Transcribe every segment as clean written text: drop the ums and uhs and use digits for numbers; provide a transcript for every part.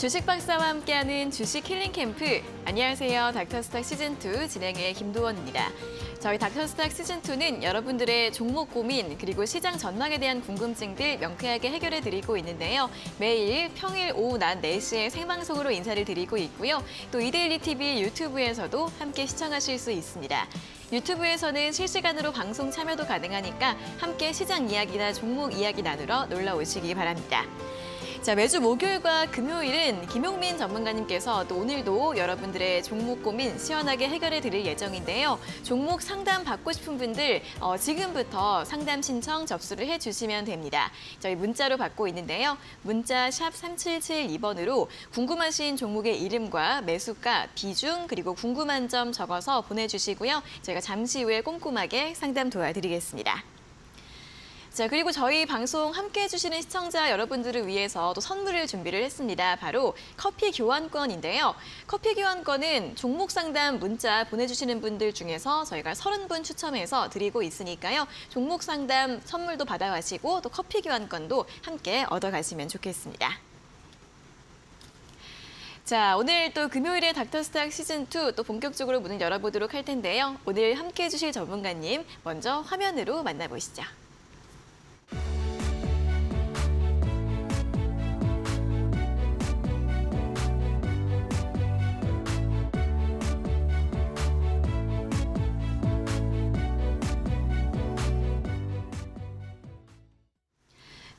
주식 박사와 함께하는 주식 힐링 캠프. 안녕하세요. 닥터스탁 시즌2 진행의 김도원입니다. 저희 닥터스탁 시즌2는 여러분들의 종목 고민 그리고 시장 전망에 대한 궁금증들 명쾌하게 해결해 드리고 있는데요. 매일 평일 오후 낮 4시에 생방송으로 인사를 드리고 있고요. 또 이데일리 TV 유튜브에서도 함께 시청하실 수 있습니다. 유튜브에서는 실시간으로 방송 참여도 가능하니까 함께 시장 이야기나 종목 이야기 나누러 놀러 오시기 바랍니다. 자, 매주 목요일과 금요일은 김용민 전문가님께서 또 오늘도 여러분들의 종목 고민 시원하게 해결해 드릴 예정인데요. 종목 상담 받고 싶은 분들 지금부터 상담 신청 접수를 해주시면 됩니다. 저희 문자로 받고 있는데요. 문자 샵 3772번으로 궁금하신 종목의 이름과 매수가, 비중, 그리고 궁금한 점 적어서 보내주시고요. 저희가 잠시 후에 꼼꼼하게 상담 도와드리겠습니다. 자, 그리고 저희 방송 함께 해주시는 시청자 여러분들을 위해서 또 선물을 준비를 했습니다. 바로 커피 교환권인데요. 커피 교환권은 종목 상담 문자 보내주시는 분들 중에서 저희가 30분 추첨해서 드리고 있으니까요. 종목 상담 선물도 받아가시고 또 커피 교환권도 함께 얻어가시면 좋겠습니다. 자, 오늘 또 금요일에 닥터스탁 시즌2 또 본격적으로 문을 열어보도록 할 텐데요. 오늘 함께 해주실 전문가님 먼저 화면으로 만나보시죠.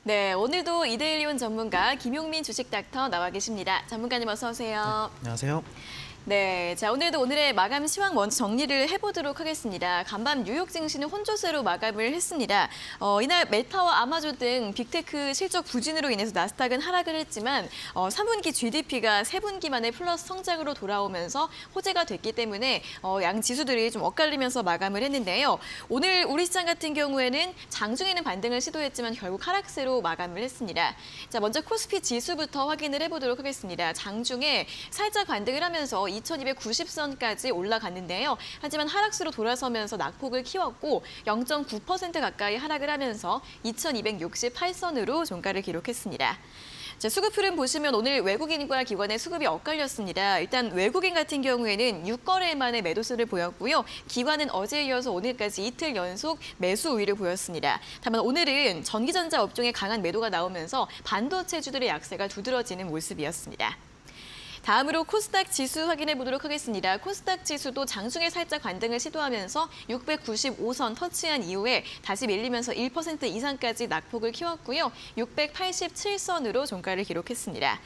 네, 오늘도 이데일리온 전문가 김용민 주식 닥터 나와 계십니다. 전문가님 어서 오세요. 네, 안녕하세요. 네, 자 오늘도 오늘의 마감 시황 먼저 정리를 해보도록 하겠습니다. 간밤 뉴욕 증시는 혼조세로 마감을 했습니다. 이날 메타와 아마존 등 빅테크 실적 부진으로 인해서 나스닥은 하락을 했지만 3분기 GDP가 3분기 만에 플러스 성장으로 돌아오면서 호재가 됐기 때문에 양 지수들이 좀 엇갈리면서 마감을 했는데요. 오늘 우리 시장 같은 경우에는 장중에는 반등을 시도했지만 결국 하락세로 마감을 했습니다. 자, 먼저 코스피 지수부터 확인을 해보도록 하겠습니다. 장중에 살짝 반등을 하면서 2290선까지 올라갔는데요. 하지만 하락세로 돌아서면서 낙폭을 키웠고 0.9% 가까이 하락을 하면서 2268선으로 종가를 기록했습니다. 자, 수급 흐름 보시면 오늘 외국인과 기관의 수급이 엇갈렸습니다. 일단 외국인 같은 경우에는 6거래일 만에 매도세를 보였고요. 기관은 어제에 이어서 오늘까지 이틀 연속 매수 우위를 보였습니다. 다만 오늘은 전기전자 업종에 강한 매도가 나오면서 반도체주들의 약세가 두드러지는 모습이었습니다. 다음으로 코스닥 지수 확인해 보도록 하겠습니다. 코스닥 지수도 장중에 살짝 반등을 시도하면서 695선 터치한 이후에 다시 밀리면서 1% 이상까지 낙폭을 키웠고요. 687선으로 종가를 기록했습니다.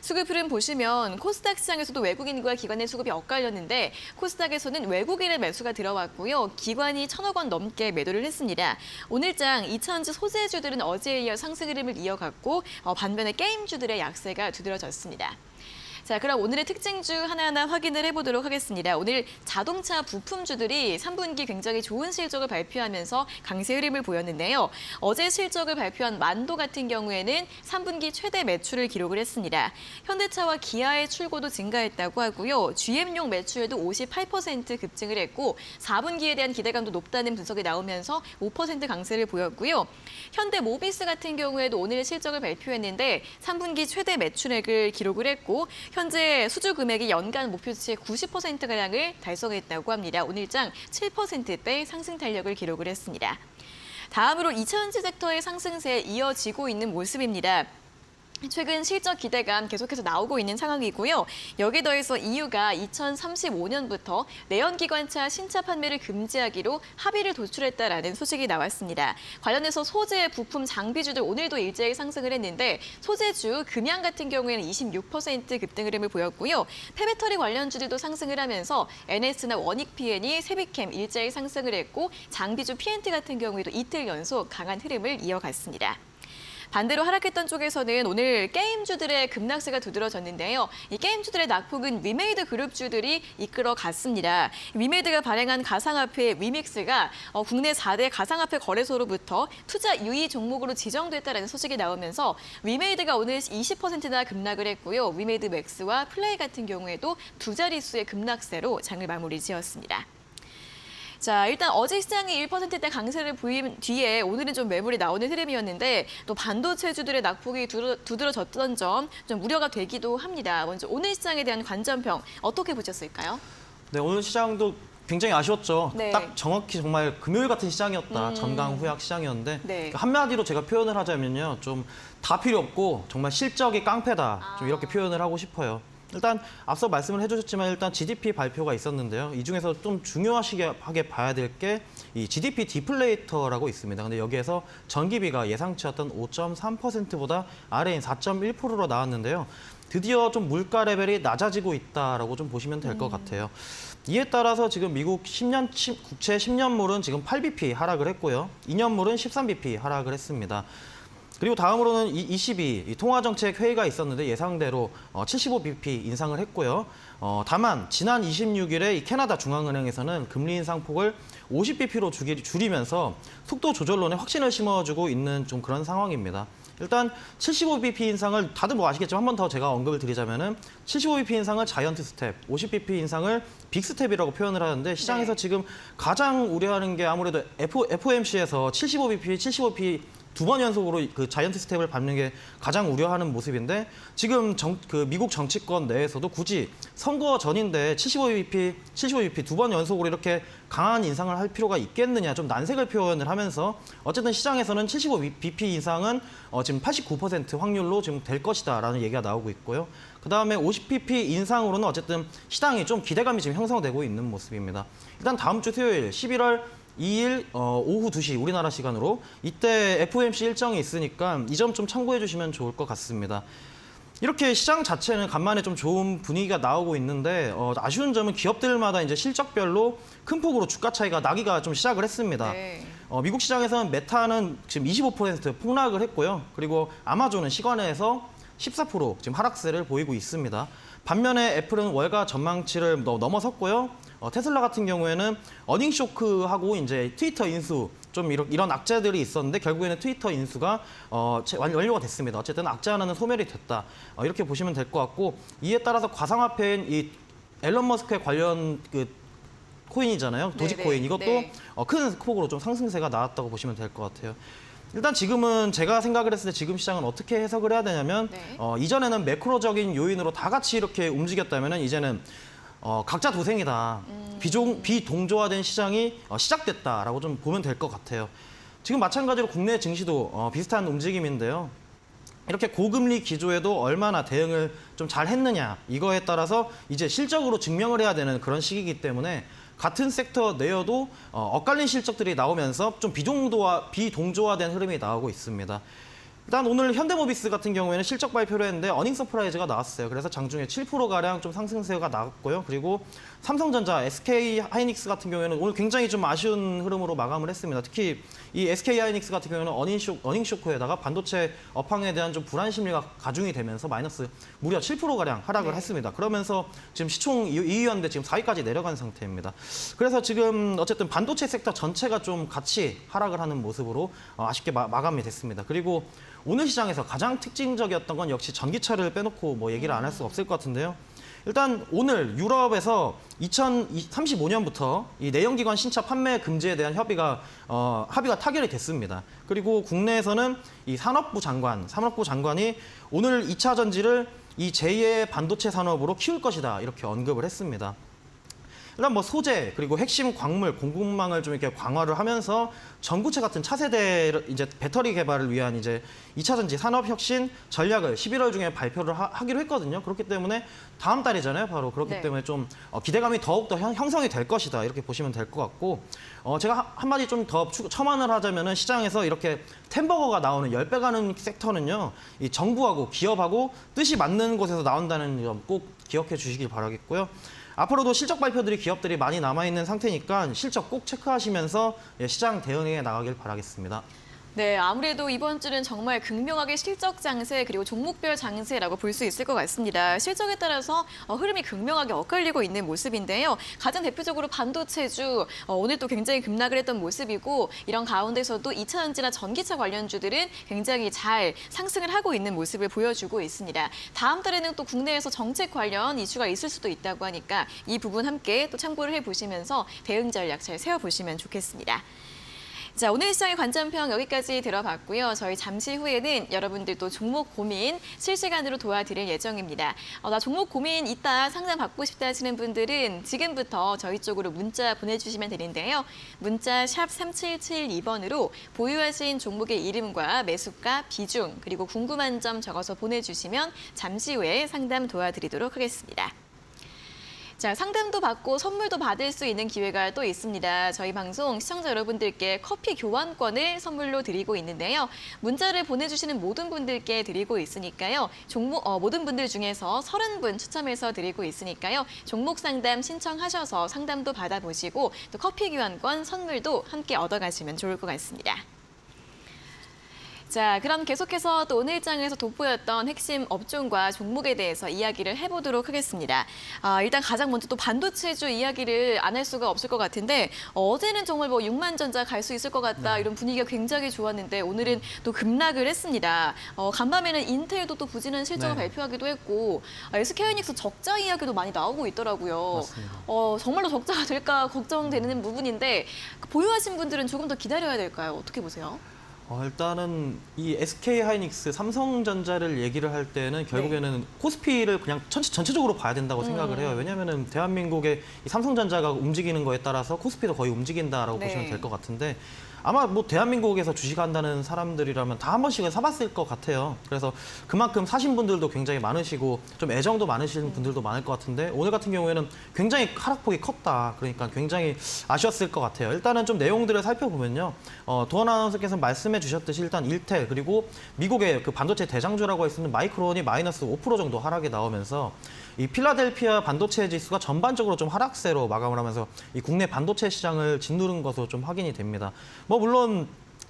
수급 흐름 보시면 코스닥 시장에서도 외국인과 기관의 수급이 엇갈렸는데 코스닥에서는 외국인의 매수가 들어왔고요. 기관이 1,000억 원 넘게 매도를 했습니다. 오늘장 2차전지 소재주들은 어제에 이어 상승 흐름을 이어갔고 반면에 게임주들의 약세가 두드러졌습니다. 자, 그럼 오늘의 특징주 하나하나 확인을 해보도록 하겠습니다. 오늘 자동차 부품주들이 3분기 굉장히 좋은 실적을 발표하면서 강세 흐름을 보였는데요. 어제 실적을 발표한 만도 같은 경우에는 3분기 최대 매출을 기록을 했습니다. 현대차와 기아의 출고도 증가했다고 하고요. GM용 매출도 58% 급증을 했고 4분기에 대한 기대감도 높다는 분석이 나오면서 5% 강세를 보였고요. 현대모비스 같은 경우에도 오늘 실적을 발표했는데 3분기 최대 매출액을 기록을 했고 현재 수주 금액이 연간 목표치의 90%가량을 달성했다고 합니다. 오늘장 7%대 상승 탄력을 기록을 했습니다. 다음으로 2차전지 섹터의 상승세에 이어지고 있는 모습입니다. 최근 실적 기대감 계속해서 나오고 있는 상황이고요. 여기에 더해서 EU가 2035년부터 내연기관차 신차 판매를 금지하기로 합의를 도출했다라는 소식이 나왔습니다. 관련해서 소재, 부품, 장비주들 오늘도 일제히 상승을 했는데 소재주, 금양 같은 경우에는 26% 급등 흐름을 보였고요. 폐배터리 관련주들도 상승을 하면서 NS나 원익PN이 세비캠 일제히 상승을 했고 장비주 PNT 같은 경우에도 이틀 연속 강한 흐름을 이어갔습니다. 반대로 하락했던 쪽에서는 오늘 게임주들의 급락세가 두드러졌는데요. 이 게임주들의 낙폭은 위메이드 그룹주들이 이끌어갔습니다. 위메이드가 발행한 가상화폐 위믹스가 국내 4대 가상화폐 거래소로부터 투자 유의 종목으로 지정됐다는 소식이 나오면서 위메이드가 오늘 20%나 급락을 했고요. 위메이드 맥스와 플레이 같은 경우에도 두 자릿수의 급락세로 장을 마무리 지었습니다. 자, 일단 어제 시장이 1%대 강세를 보인 뒤에 오늘은 좀 매물이 나오는 흐름이었는데 또 반도체주들의 낙폭이 두드러졌던 점 좀 우려가 되기도 합니다. 먼저 오늘 시장에 대한 관전평 어떻게 보셨을까요? 네, 오늘 시장도 굉장히 아쉬웠죠. 네. 딱 정확히 정말 금요일 같은 시장이었다. 전강 후약 시장이었는데 네. 한마디로 제가 표현을 하자면요. 좀 다 필요 없고 정말 실적이 깡패다. 좀 이렇게 표현을 하고 싶어요. 일단 앞서 말씀을 해주셨지만 일단 GDP 발표가 있었는데요. 이 중에서 좀 중요하게 봐야 될 게 이 GDP 디플레이터라고 있습니다. 근데 여기에서 전기비가 예상치였던 5.3%보다 아래인 4.1%로 나왔는데요. 드디어 좀 물가 레벨이 낮아지고 있다라고 좀 보시면 될 것 같아요. 이에 따라서 지금 미국 10년 국채 10년물은 지금 8bp 하락을 했고요. 2년물은 13bp 하락을 했습니다. 그리고 다음으로는 ECB 통화정책 회의가 있었는데 예상대로 75bp 인상을 했고요. 다만 지난 26일에 이 캐나다 중앙은행에서는 금리 인상폭을 50bp로 줄이면서 속도 조절론에 확신을 심어주고 있는 좀 그런 상황입니다. 일단 75bp 인상을 다들 뭐 아시겠지만 한 번 더 제가 언급을 드리자면은 75bp 인상을 자이언트 스텝, 50bp 인상을 빅 스텝이라고 표현을 하는데 시장에서 지금 가장 우려하는 게 아무래도 FOMC에서 75bp 두 번 연속으로 그 자이언트 스텝을 밟는 게 가장 우려하는 모습인데 지금 그 미국 정치권 내에서도 굳이 선거 전인데 75bp 두 번 연속으로 이렇게 강한 인상을 할 필요가 있겠느냐 좀 난색을 표현을 하면서 어쨌든 시장에서는 75bp 인상은 지금 89% 확률로 지금 될 것이다라는 얘기가 나오고 있고요. 그다음에 50bp 인상으로는 어쨌든 시장이 좀 기대감이 지금 형성되고 있는 모습입니다. 일단 다음 주 수요일 11월 2일 오후 2시 우리나라 시간으로 이때 FOMC 일정이 있으니까 이 점 좀 참고해 주시면 좋을 것 같습니다. 이렇게 시장 자체는 간만에 좀 좋은 분위기가 나오고 있는데 아쉬운 점은 기업들마다 이제 실적별로 큰 폭으로 주가 차이가 나기가 좀 시작을 했습니다. 네. 미국 시장에서는 메타는 지금 25% 폭락을 했고요. 그리고 아마존은 시간에서 14% 지금 하락세를 보이고 있습니다. 반면에 애플은 월가 전망치를 넘어섰고요. 테슬라 같은 경우에는 어닝 쇼크하고 이제 트위터 인수 좀 이런 악재들이 있었는데 결국에는 트위터 인수가 완료가 됐습니다. 어쨌든 악재 하나는 소멸이 됐다. 이렇게 보시면 될 것 같고 이에 따라서 가상화폐인 이 앨런 머스크의 관련 그 코인이잖아요. 도지코인 이것도 큰 폭으로 좀 상승세가 나왔다고 보시면 될 것 같아요. 일단 지금은 제가 생각을 했을 때 지금 시장은 어떻게 해석을 해야 되냐면 이전에는 매크로적인 요인으로 다 같이 이렇게 움직였다면 이제는 각자 도생이다. 비동조화된 시장이 시작됐다라고 좀 보면 될 것 같아요. 지금 마찬가지로 국내 증시도 비슷한 움직임인데요. 이렇게 고금리 기조에도 얼마나 대응을 좀 잘 했느냐 이거에 따라서 이제 실적으로 증명을 해야 되는 그런 시기이기 때문에 같은 섹터 내여도 엇갈린 실적들이 나오면서 좀 비동조화된 흐름이 나오고 있습니다. 일단 오늘 현대모비스 같은 경우에는 실적 발표를 했는데 어닝 서프라이즈가 나왔어요. 그래서 장중에 7%가량 좀 상승세가 나왔고요. 그리고 삼성전자, SK 하이닉스 같은 경우에는 오늘 굉장히 좀 아쉬운 흐름으로 마감을 했습니다. 특히 이 SK 하이닉스 같은 경우에는 어닝 쇼크에다가 반도체 업황에 대한 좀 불안 심리가 가중이 되면서 마이너스 무려 7%가량 하락을 했습니다. 그러면서 지금 시총 2위였는데 지금 4위까지 내려간 상태입니다. 그래서 지금 어쨌든 반도체 섹터 전체가 좀 같이 하락을 하는 모습으로 아쉽게 마감이 됐습니다. 그리고 오늘 시장에서 가장 특징적이었던 건 역시 전기차를 빼놓고 뭐 얘기를 안 할 수가 없을 것 같은데요. 일단 오늘 유럽에서 2035년부터 이 내연기관 신차 판매 금지에 대한 합의가 타결이 됐습니다. 그리고 국내에서는 이 산업부 장관이 오늘 2차 전지를 이 제2의 반도체 산업으로 키울 것이다 이렇게 언급을 했습니다. 일단 뭐 소재 그리고 핵심 광물 공급망을 좀 이렇게 강화를 하면서 전구체 같은 차세대 이제 배터리 개발을 위한 이제 2차 전지 산업 혁신 전략을 11월 중에 발표를 하기로 했거든요. 그렇기 때문에 다음 달이잖아요. 바로 그렇기 때문에 좀 기대감이 더욱더 형성이 될 것이다. 이렇게 보시면 될 것 같고 제가 한마디 좀 더 첨언을 하자면은 시장에서 이렇게 템버거가 나오는 10배 가는 섹터는요. 이 정부하고 기업하고 뜻이 맞는 곳에서 나온다는 점 꼭 기억해 주시길 바라겠고요. 앞으로도 실적 발표들이 기업들이 많이 남아있는 상태니까 실적 꼭 체크하시면서 시장 대응에 나가길 바라겠습니다. 네, 아무래도 이번 주는 정말 극명하게 실적 장세 그리고 종목별 장세라고 볼 수 있을 것 같습니다. 실적에 따라서 흐름이 극명하게 엇갈리고 있는 모습인데요. 가장 대표적으로 반도체주 오늘 또 굉장히 급락을 했던 모습이고 이런 가운데서도 2차 전지나 전기차 관련주들은 굉장히 잘 상승을 하고 있는 모습을 보여주고 있습니다. 다음 달에는 또 국내에서 정책 관련 이슈가 있을 수도 있다고 하니까 이 부분 함께 또 참고를 해보시면서 대응 전략 잘 세워보시면 좋겠습니다. 자, 오늘 시장의 관점평 여기까지 들어봤고요. 저희 잠시 후에는 여러분들도 종목 고민 실시간으로 도와드릴 예정입니다. 나 종목 고민 있다, 상담 받고 싶다 하시는 분들은 지금부터 저희 쪽으로 문자 보내주시면 되는데요. 문자 샵 3772번으로 보유하신 종목의 이름과 매수가, 비중, 그리고 궁금한 점 적어서 보내주시면 잠시 후에 상담 도와드리도록 하겠습니다. 자, 상담도 받고 선물도 받을 수 있는 기회가 또 있습니다. 저희 방송 시청자 여러분들께 커피 교환권을 선물로 드리고 있는데요. 문자를 보내주시는 모든 분들께 드리고 있으니까요. 모든 분들 중에서 30분 추첨해서 드리고 있으니까요. 종목 상담 신청하셔서 상담도 받아보시고 또 커피 교환권 선물도 함께 얻어가시면 좋을 것 같습니다. 자, 그럼 계속해서 또 오늘 장에서 돋보였던 핵심 업종과 종목에 대해서 이야기를 해보도록 하겠습니다. 일단 가장 먼저 또 반도체주 이야기를 안 할 수가 없을 것 같은데 어제는 정말 뭐 6만 전자 갈 수 있을 것 같다 이런 분위기가 굉장히 좋았는데 오늘은 또 급락을 했습니다. 간밤에는 인텔도 또 부진한 실적을 발표하기도 했고 SK하이닉스 적자 이야기도 많이 나오고 있더라고요. 맞습니다. 정말로 적자가 될까 걱정되는 부분인데 보유하신 분들은 조금 더 기다려야 될까요? 어떻게 보세요? 일단은 이 SK하이닉스, 삼성전자를 얘기를 할 때는 결국에는 코스피를 그냥 전체적으로 봐야 된다고 생각을 해요. 왜냐하면 대한민국의 이 삼성전자가 움직이는 거에 따라서 코스피도 거의 움직인다라고 보시면 될 것 같은데 아마 뭐 대한민국에서 주식한다는 사람들이라면 다 한 번씩은 사봤을 것 같아요. 그래서 그만큼 사신 분들도 굉장히 많으시고 좀 애정도 많으신 분들도 많을 것 같은데 오늘 같은 경우에는 굉장히 하락폭이 컸다. 그러니까 굉장히 아쉬웠을 것 같아요. 일단은 좀 내용들을 살펴보면요. 도원 아나운서께서 말씀해 주셨듯이 일단 일텔 그리고 미국의 그 반도체 대장주라고 할 수 있는 마이크론이 마이너스 5% 정도 하락이 나오면서 이 필라델피아 반도체 지수가 전반적으로 좀 하락세로 마감을 하면서 이 국내 반도체 시장을 짓누른 것으로 좀 확인이 됩니다. 뭐 물론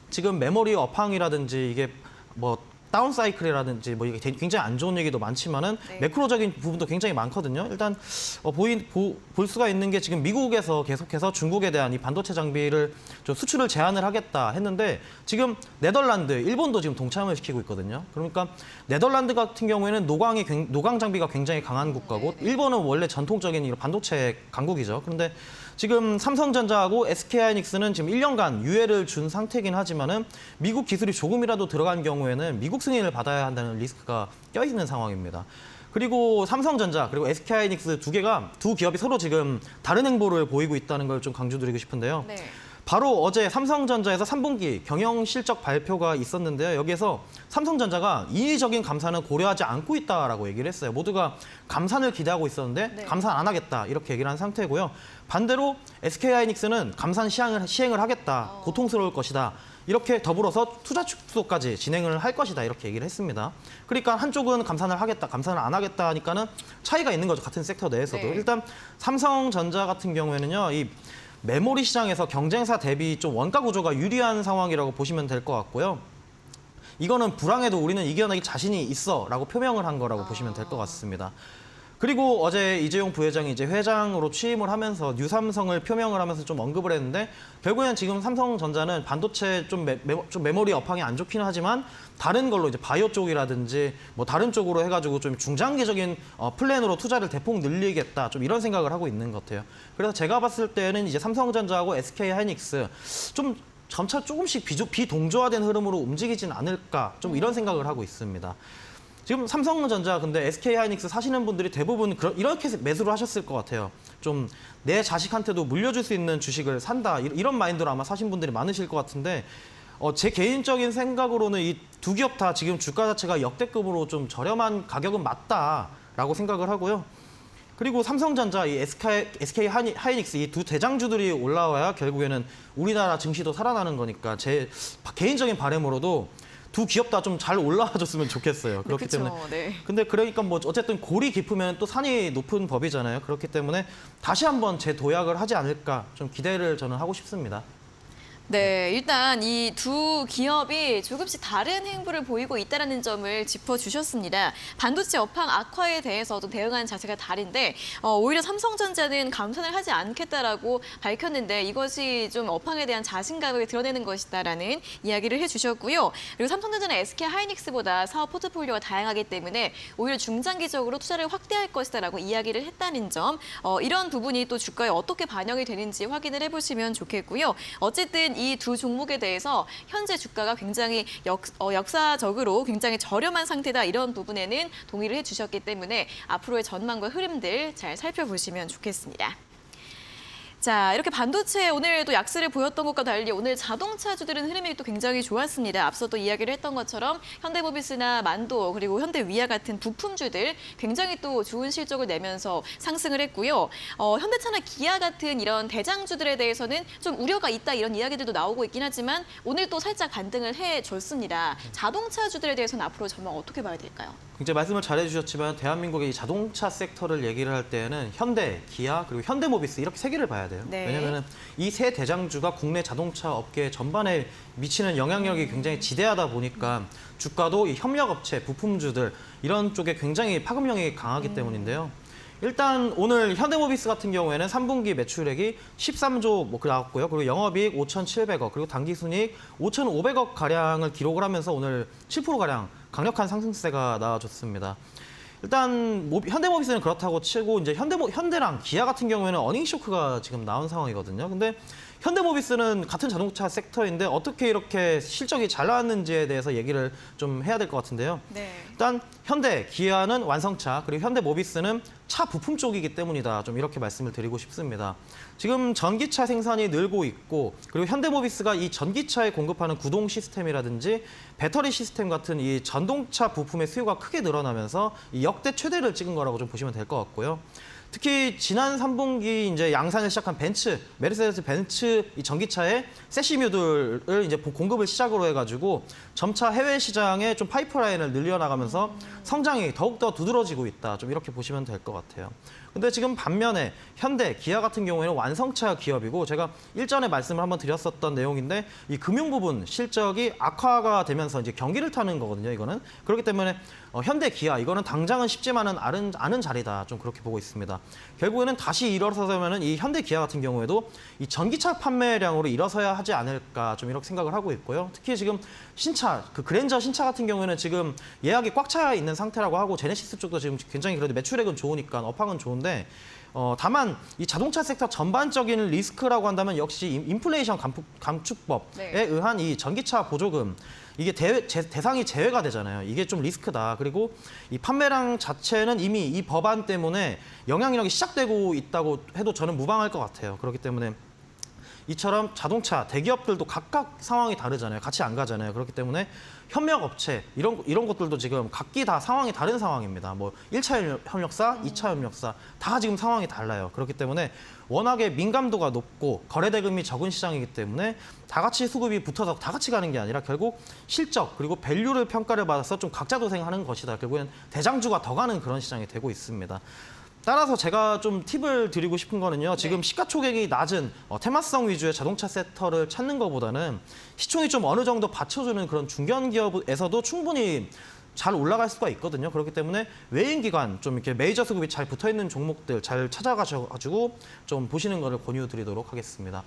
지금 메모리 업황이라든지 이게 뭐 다운 사이클이라든지 뭐 이게 굉장히 안 좋은 얘기도 많지만은 매크로적인 부분도 굉장히 많거든요. 일단 볼 수가 있는 게 지금 미국에서 계속해서 중국에 대한 이 반도체 장비를 좀 수출을 제한을 하겠다 했는데 지금 네덜란드, 일본도 지금 동참을 시키고 있거든요. 그러니까 네덜란드 같은 경우에는 노광 장비가 굉장히 강한 국가고 일본은 원래 전통적인 이런 반도체 강국이죠. 그런데 지금 삼성전자하고 SK하이닉스는 지금 1년간 유예를 준 상태이긴 하지만은 미국 기술이 조금이라도 들어간 경우에는 미국 승인을 받아야 한다는 리스크가 껴있는 상황입니다. 그리고 삼성전자 그리고 SK하이닉스 두 기업이 서로 지금 다른 행보를 보이고 있다는 걸 좀 강조드리고 싶은데요. 바로 어제 삼성전자에서 3분기 경영 실적 발표가 있었는데요. 여기에서 삼성전자가 인위적인 감산은 고려하지 않고 있다라고 얘기를 했어요. 모두가 감산을 기대하고 있었는데 감산 안 하겠다 이렇게 얘기를 한 상태고요. 반대로 SK하이닉스는 감산 시행을 하겠다. 고통스러울 것이다. 이렇게 더불어서 투자 축소까지 진행을 할 것이다 이렇게 얘기를 했습니다. 그러니까 한쪽은 감산을 하겠다, 감산을 안 하겠다 하니까는 차이가 있는 거죠. 같은 섹터 내에서도. 일단 삼성전자 같은 경우에는요. 이 메모리 시장에서 경쟁사 대비 좀 원가 구조가 유리한 상황이라고 보시면 될 것 같고요. 이거는 불황에도 우리는 이겨내기 자신이 있어라고 표명을 한 거라고 보시면 될 것 같습니다. 그리고 어제 이재용 부회장이 이제 회장으로 취임을 하면서 뉴삼성을 표명을 하면서 좀 언급을 했는데 결국에는 지금 삼성전자는 반도체 좀 메모리 업황이 안 좋기는 하지만 다른 걸로 이제 바이오 쪽이라든지 뭐 다른 쪽으로 해가지고 좀 중장기적인 플랜으로 투자를 대폭 늘리겠다 좀 이런 생각을 하고 있는 것 같아요. 그래서 제가 봤을 때는 이제 삼성전자하고 SK하이닉스 좀 점차 조금씩 비동조화된 흐름으로 움직이진 않을까 좀 이런 생각을 하고 있습니다. 지금 삼성전자 근데 SK하이닉스 사시는 분들이 대부분 이렇게 매수를 하셨을 것 같아요. 좀 내 자식한테도 물려줄 수 있는 주식을 산다 이런 마인드로 아마 사신 분들이 많으실 것 같은데 제 개인적인 생각으로는 이 두 기업 다 지금 주가 자체가 역대급으로 좀 저렴한 가격은 맞다라고 생각을 하고요. 그리고 삼성전자, 이 SK하이닉스 이 두 대장주들이 올라와야 결국에는 우리나라 증시도 살아나는 거니까 제 개인적인 바람으로도 두 기업 다 좀 잘 올라와줬으면 좋겠어요. 그렇기 때문에. 근데 그러니까 뭐 어쨌든 골이 깊으면 또 산이 높은 법이잖아요. 그렇기 때문에 다시 한번 재도약을 하지 않을까 좀 기대를 저는 하고 싶습니다. 네, 일단 이 두 기업이 조금씩 다른 행보를 보이고 있다는 점을 짚어주셨습니다. 반도체 업황 악화에 대해서도 대응하는 자세가 다른데 오히려 삼성전자는 감산을 하지 않겠다라고 밝혔는데 이것이 좀 업황에 대한 자신감을 드러내는 것이다라는 이야기를 해주셨고요. 그리고 삼성전자는 SK 하이닉스보다 사업 포트폴리오가 다양하기 때문에 오히려 중장기적으로 투자를 확대할 것이다라고 이야기를 했다는 점, 이런 부분이 또 주가에 어떻게 반영이 되는지 확인을 해보시면 좋겠고요. 어쨌든 이 두 종목에 대해서 현재 주가가 굉장히 역사적으로 굉장히 저렴한 상태다 이런 부분에는 동의를 해주셨기 때문에 앞으로의 전망과 흐름들 잘 살펴보시면 좋겠습니다. 자, 이렇게 반도체 오늘 또 약세를 보였던 것과 달리 오늘 자동차주들은 흐름이 또 굉장히 좋았습니다. 앞서 또 이야기를 했던 것처럼 현대모비스나 만도 그리고 현대위아 같은 부품주들 굉장히 또 좋은 실적을 내면서 상승을 했고요. 현대차나 기아 같은 이런 대장주들에 대해서는 좀 우려가 있다 이런 이야기들도 나오고 있긴 하지만 오늘 또 살짝 반등을 해줬습니다. 자동차주들에 대해서는 앞으로 전망 어떻게 봐야 될까요? 굉장히 말씀을 잘해주셨지만 대한민국의 이 자동차 섹터를 얘기를 할 때는 현대, 기아 그리고 현대모비스 이렇게 세 개를 봐야 돼요. 네. 왜냐하면 이 세 대장주가 국내 자동차 업계 전반에 미치는 영향력이 굉장히 지대하다 보니까 주가도 이 협력업체, 부품주들 이런 쪽에 굉장히 파급력이 강하기 때문인데요. 일단 오늘 현대모비스 같은 경우에는 3분기 매출액이 13조 뭐 나왔고요. 그리고 영업이익 5,700억 그리고 당기순이익 5,500억 가량을 기록을 하면서 오늘 7% 가량 강력한 상승세가 나와줬습니다. 일단 현대모비스는 그렇다고 치고 이제 현대랑 기아 같은 경우에는 어닝 쇼크가 지금 나온 상황이거든요. 근데 현대모비스는 같은 자동차 섹터인데 어떻게 이렇게 실적이 잘 나왔는지에 대해서 얘기를 좀 해야 될 것 같은데요. 네. 일단 현대, 기아는 완성차, 그리고 현대모비스는 차 부품 쪽이기 때문이다. 좀 이렇게 말씀을 드리고 싶습니다. 지금 전기차 생산이 늘고 있고 그리고 현대모비스가 이 전기차에 공급하는 구동 시스템이라든지 배터리 시스템 같은 이 전동차 부품의 수요가 크게 늘어나면서 이 역대 최대를 찍은 거라고 좀 보시면 될 것 같고요. 특히 지난 3분기 이제 양산을 시작한 메르세데스 벤츠 이 전기차의 세시뮤들을 이제 공급을 시작으로 해가지고 점차 해외 시장에 좀 파이프라인을 늘려나가면서 성장이 더욱더 두드러지고 있다. 좀 이렇게 보시면 될 것 같아요. 근데 지금 반면에 현대, 기아 같은 경우에는 완성차 기업이고 제가 일전에 말씀을 한번 드렸었던 내용인데 이 금융 부분 실적이 악화가 되면서 이제 경기를 타는 거거든요. 이거는 그렇기 때문에 현대, 기아 이거는 당장은 쉽지만은 않은 자리다. 좀 그렇게 보고 있습니다. 결국에는 다시 일어서면은 이 현대, 기아 같은 경우에도 이 전기차 판매량으로 일어서야 하지 않을까 좀 이렇게 생각을 하고 있고요. 특히 지금 신차, 그 그랜저 신차 같은 경우에는 지금 예약이 꽉 차 있는 상태라고 하고 제네시스 쪽도 지금 굉장히 그래도 매출액은 좋으니까 업황은 좋은데 다만 이 자동차 섹터 전반적인 리스크라고 한다면 역시 인플레이션 감축법에 네. 의한 이 전기차 보조금 이게 대상이 제외가 되잖아요. 이게 좀 리스크다. 그리고 이 판매량 자체는 이미 이 법안 때문에 영향력이 시작되고 있다고 해도 저는 무방할 것 같아요. 그렇기 때문에 이처럼 자동차 대기업들도 각각 상황이 다르잖아요. 같이 안 가잖아요. 그렇기 때문에 협력업체 이런 것들도 지금 각기 다 상황이 다른 상황입니다. 뭐 1차 협력사, 2차 협력사 다 지금 상황이 달라요. 그렇기 때문에 워낙에 민감도가 높고 거래 대금이 적은 시장이기 때문에 다 같이 수급이 붙어서 다 같이 가는 게 아니라 결국 실적 그리고 밸류를 평가를 받아서 좀 각자 도생하는 것이다. 결국엔 대장주가 더 가는 그런 시장이 되고 있습니다. 따라서 제가 좀 팁을 드리고 싶은 거는요. 지금 시가총액이 낮은 테마성 위주의 자동차 섹터를 찾는 것보다는 시총이 좀 어느 정도 받쳐주는 그런 중견기업에서도 충분히 잘 올라갈 수가 있거든요. 그렇기 때문에 외인기관 좀 이렇게 메이저 수급이 잘 붙어있는 종목들 잘 찾아가셔가지고 좀 보시는 거를 권유드리도록 하겠습니다.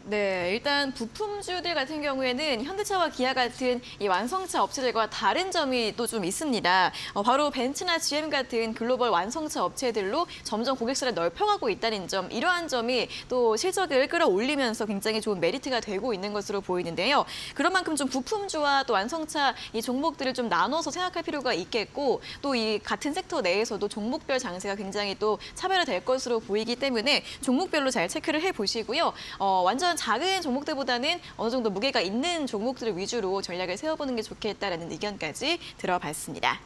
네, 일단 부품주들 같은 경우에는 현대차와 기아 같은 이 완성차 업체들과 다른 점이 또 좀 있습니다. 바로 벤츠나 GM 같은 글로벌 완성차 업체들로 점점 고객사를 넓혀가고 있다는 점, 이러한 점이 또 실적을 끌어올리면서 굉장히 좋은 메리트가 되고 있는 것으로 보이는데요. 그런 만큼 좀 부품주와 또 완성차 이 종목들을 좀 나눠서 생각할 필요가 있겠고 또 이 같은 섹터 내에서도 종목별 장세가 굉장히 또 차별화될 것으로 보이기 때문에 종목별로 잘 체크를 해보시고요. 완전 작은 종목들보다는 어느 정도 무게가 있는 종목들을 위주로 전략을 세워보는 게 좋겠다라는 의견까지 들어봤습니다.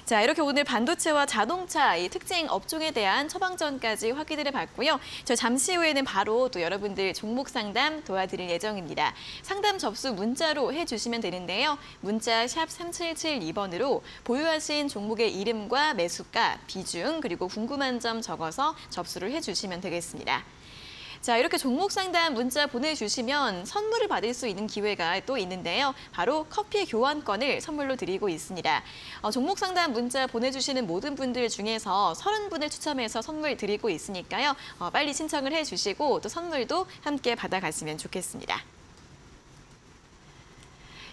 자, 이렇게 오늘 반도체와 자동차 이 특징 업종에 대한 처방전까지 확인을 해봤고요. 저 잠시 후에는 바로 또 여러분들 종목 상담 도와드릴 예정입니다. 상담 접수 문자로 해주시면 되는데요. 문자 샵 3772번으로 보유하신 종목의 이름과 매수가, 비중, 그리고 궁금한 점 적어서 접수를 해주시면 되겠습니다. 자, 이렇게 종목 상담 문자 보내주시면 선물을 받을 수 있는 기회가 또 있는데요. 바로 커피 교환권을 선물로 드리고 있습니다. 종목 상담 문자 보내주시는 모든 분들 중에서 30분을 추첨해서 선물 드리고 있으니까요. 빨리 신청을 해주시고 또 선물도 함께 받아가시면 좋겠습니다.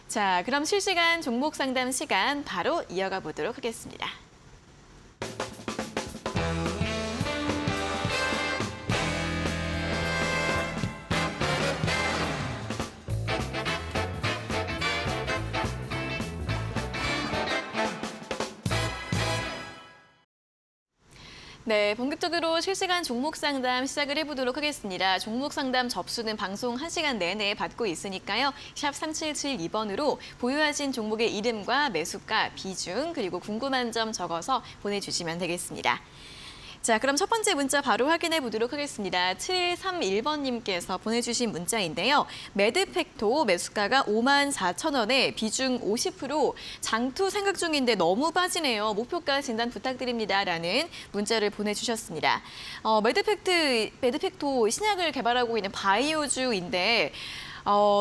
자, 그럼 실시간 종목 상담 시간 바로 이어가 보도록 하겠습니다. 네, 본격적으로 실시간 종목 상담 시작을 해보도록 하겠습니다. 종목 상담 접수는 방송 1시간 내내 받고 있으니까요. 샵 3772번으로 보유하신 종목의 이름과 매수가, 비중, 그리고 궁금한 점 적어서 보내주시면 되겠습니다. 자, 그럼 첫 번째 문자 바로 확인해 보도록 하겠습니다. 7131번님께서 보내주신 문자인데요. 매드팩토 매수가가 54,000원에 비중 50%, 장투 생각 중인데 너무 빠지네요. 목표가 진단 부탁드립니다. 라는 문자를 보내주셨습니다. 매드팩토 신약을 개발하고 있는 바이오주인데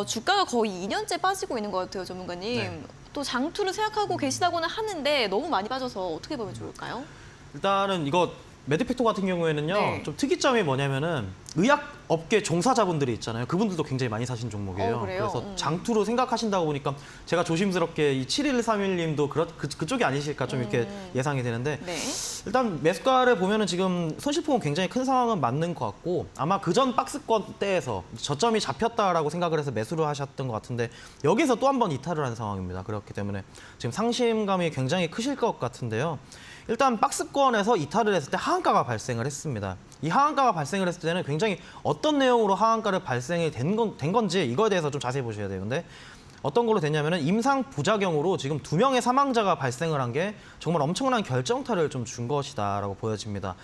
주가가 거의 2년째 빠지고 있는 것 같아요, 전문가님. 네. 또 장투를 생각하고 계시다고는 하는데 너무 많이 빠져서 어떻게 보면 좋을까요? 일단은 이거 매드팩토 같은 경우에는요, 네. 좀 특이점이 뭐냐면은 의학 업계 종사자분들이 있잖아요. 그분들도 굉장히 많이 사신 종목이에요. 그래요? 그래서 장투로 생각하신다고 보니까 제가 조심스럽게 이 7131님도 그쪽이 아니실까 좀 이렇게 예상이 되는데 네. 일단 매수가를 보면은 지금 손실폭은 굉장히 큰 상황은 맞는 것 같고 아마 그전 박스권 때에서 저점이 잡혔다라고 생각을 해서 매수를 하셨던 것 같은데 여기서 또 한 번 이탈을 한 상황입니다. 그렇기 때문에 지금 상심감이 굉장히 크실 것 같은데요. 일단 박스권에서 이탈을 했을 때 하한가가 발생을 했습니다. 이 하한가가 발생을 했을 때는 굉장히 어떤 내용으로 하한가를 발생이 된 건지 이거에 대해서 좀 자세히 보셔야 되는데 어떤 걸로 됐냐면은 임상 부작용으로 지금 2명의 사망자가 발생을 한 게 정말 엄청난 결정타를 좀 준 것이다라고 보여집니다.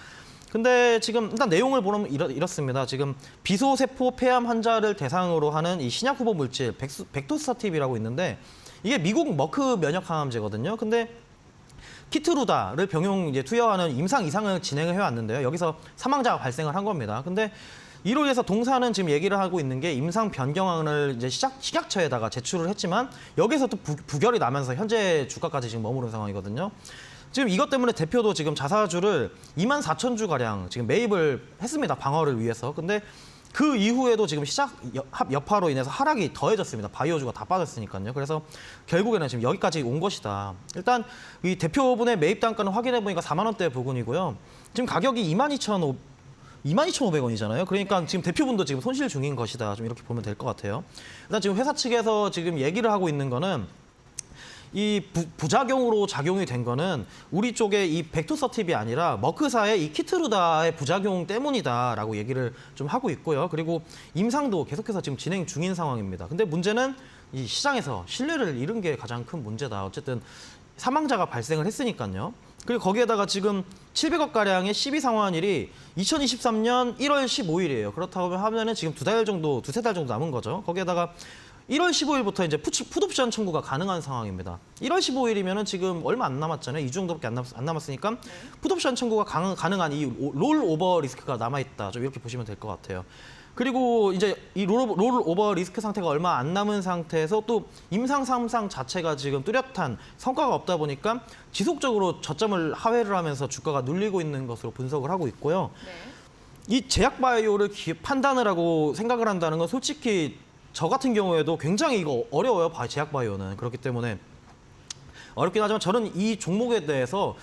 근데 지금 일단 내용을 보면 이렇습니다. 지금 비소세포 폐암 환자를 대상으로 하는 이 신약 후보 물질 백도스타tip이라고 있는데 이게 미국 머크 면역 항암제거든요. 근데 키트루다를 병용 이제 투여하는 임상 이상을 진행을 해왔는데요. 여기서 사망자가 발생을 한 겁니다. 근데 이로 인해서 동사는 지금 얘기를 하고 있는 게 임상 변경안을 이제 식약처에다가 제출을 했지만 여기서 또 부결이 나면서 현재 주가까지 지금 머무른 상황이거든요. 지금 이것 때문에 대표도 지금 자사주를 24,000주 가량 지금 매입을 했습니다. 방어를 위해서. 근데 그 이후에도 지금 시작 여파로 인해서 하락이 더해졌습니다. 바이오주가 다 빠졌으니까요. 그래서 결국에는 지금 여기까지 온 것이다. 일단 이 대표분의 매입 단가는 확인해 보니까 4만 원대 부근이고요. 지금 가격이 22,500원이잖아요. 그러니까 지금 대표분도 지금 손실 중인 것이다. 좀 이렇게 보면 될 것 같아요. 일단 지금 회사 측에서 지금 얘기를 하고 있는 거는 이 부작용으로 작용이 된 거는 우리 쪽에 이 백토서팁이 아니라 머크사의 이 키트루다의 부작용 때문이다라고 얘기를 좀 하고 있고요. 그리고 임상도 계속해서 지금 진행 중인 상황입니다. 근데 문제는 이 시장에서 신뢰를 잃은 게 가장 큰 문제다. 어쨌든 사망자가 발생을 했으니까요. 그리고 거기에다가 지금 700억 가량의 시비 상환일이 2023년 1월 15일이에요. 그렇다고 하면은 지금 두세 달 정도 남은 거죠. 거기에다가 1월 15일부터 이제 풋옵션 청구가 가능한 상황입니다. 1월 15일이면은 지금 얼마 안 남았잖아요. 2주 정도밖에 안 남았으니까 풋옵션 청구가 가능한 이 롤오버 리스크가 남아있다. 좀 이렇게 보시면 될 것 같아요. 그리고 이제 이 롤오버 리스크 상태가 얼마 안 남은 상태에서 또 임상 3상 자체가 지금 뚜렷한 성과가 없다 보니까 지속적으로 저점을 하회를 하면서 주가가 눌리고 있는 것으로 분석을 하고 있고요. 네. 이 제약바이오를 판단을 하고 생각을 한다는 건 솔직히 저 같은 경우에도 굉장히 이거 어려워요. 제약바이오는. 그렇기 때문에 어렵긴 하지만 저는 이 종목에 대해서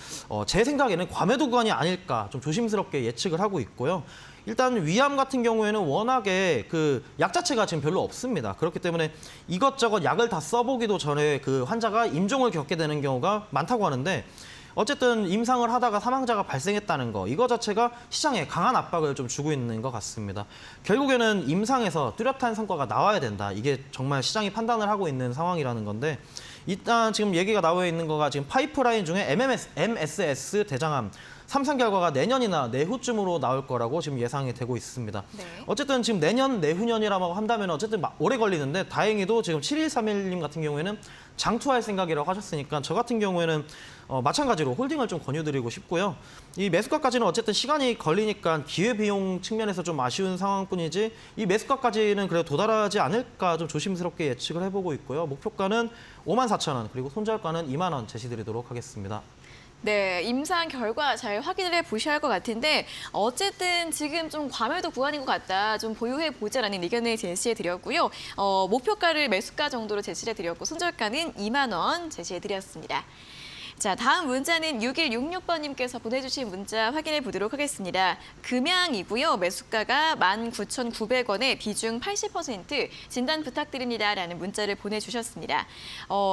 제 생각에는 과매도 구간이 아닐까 좀 조심스럽게 예측을 하고 있고요. 일단 위암 같은 경우에는 워낙에 그 약 자체가 지금 별로 없습니다. 그렇기 때문에 이것저것 약을 다 써보기도 전에 그 환자가 임종을 겪게 되는 경우가 많다고 하는데 어쨌든 임상을 하다가 사망자가 발생했다는 거 이거 자체가 시장에 강한 압박을 좀 주고 있는 것 같습니다. 결국에는 임상에서 뚜렷한 성과가 나와야 된다. 이게 정말 시장이 판단을 하고 있는 상황이라는 건데 일단 지금 얘기가 나와 있는 거가 지금 파이프라인 중에 MSS 대장암 삼성 결과가 내년이나 내후쯤으로 나올 거라고 지금 예상이 되고 있습니다. 네. 어쨌든 지금 내년, 내후년이라고 한다면 어쨌든 오래 걸리는데 다행히도 지금 7131님 같은 경우에는 장투할 생각이라고 하셨으니까 저 같은 경우에는 마찬가지로 홀딩을 좀 권유드리고 싶고요. 이 매수가까지는 어쨌든 시간이 걸리니까 기회비용 측면에서 좀 아쉬운 상황뿐이지 이 매수가까지는 그래도 도달하지 않을까 좀 조심스럽게 예측을 해보고 있고요. 목표가는 54,000원 그리고 손절가는 2만 원 제시드리도록 하겠습니다. 네, 임상 결과 잘 확인을 해 보셔야 할 것 같은데 어쨌든 지금 좀 과매도 구간인 것 같다. 좀 보유해 보자라는 의견을 제시해 드렸고요. 목표가를 매수가 정도로 제시해 드렸고 손절가는 2만 원 제시해 드렸습니다. 자, 다음 문자는 6166번님께서 보내주신 문자 확인해 보도록 하겠습니다. 금양이고요. 매수가가 19,900원에 비중 80% 진단 부탁드립니다라는 문자를 보내주셨습니다.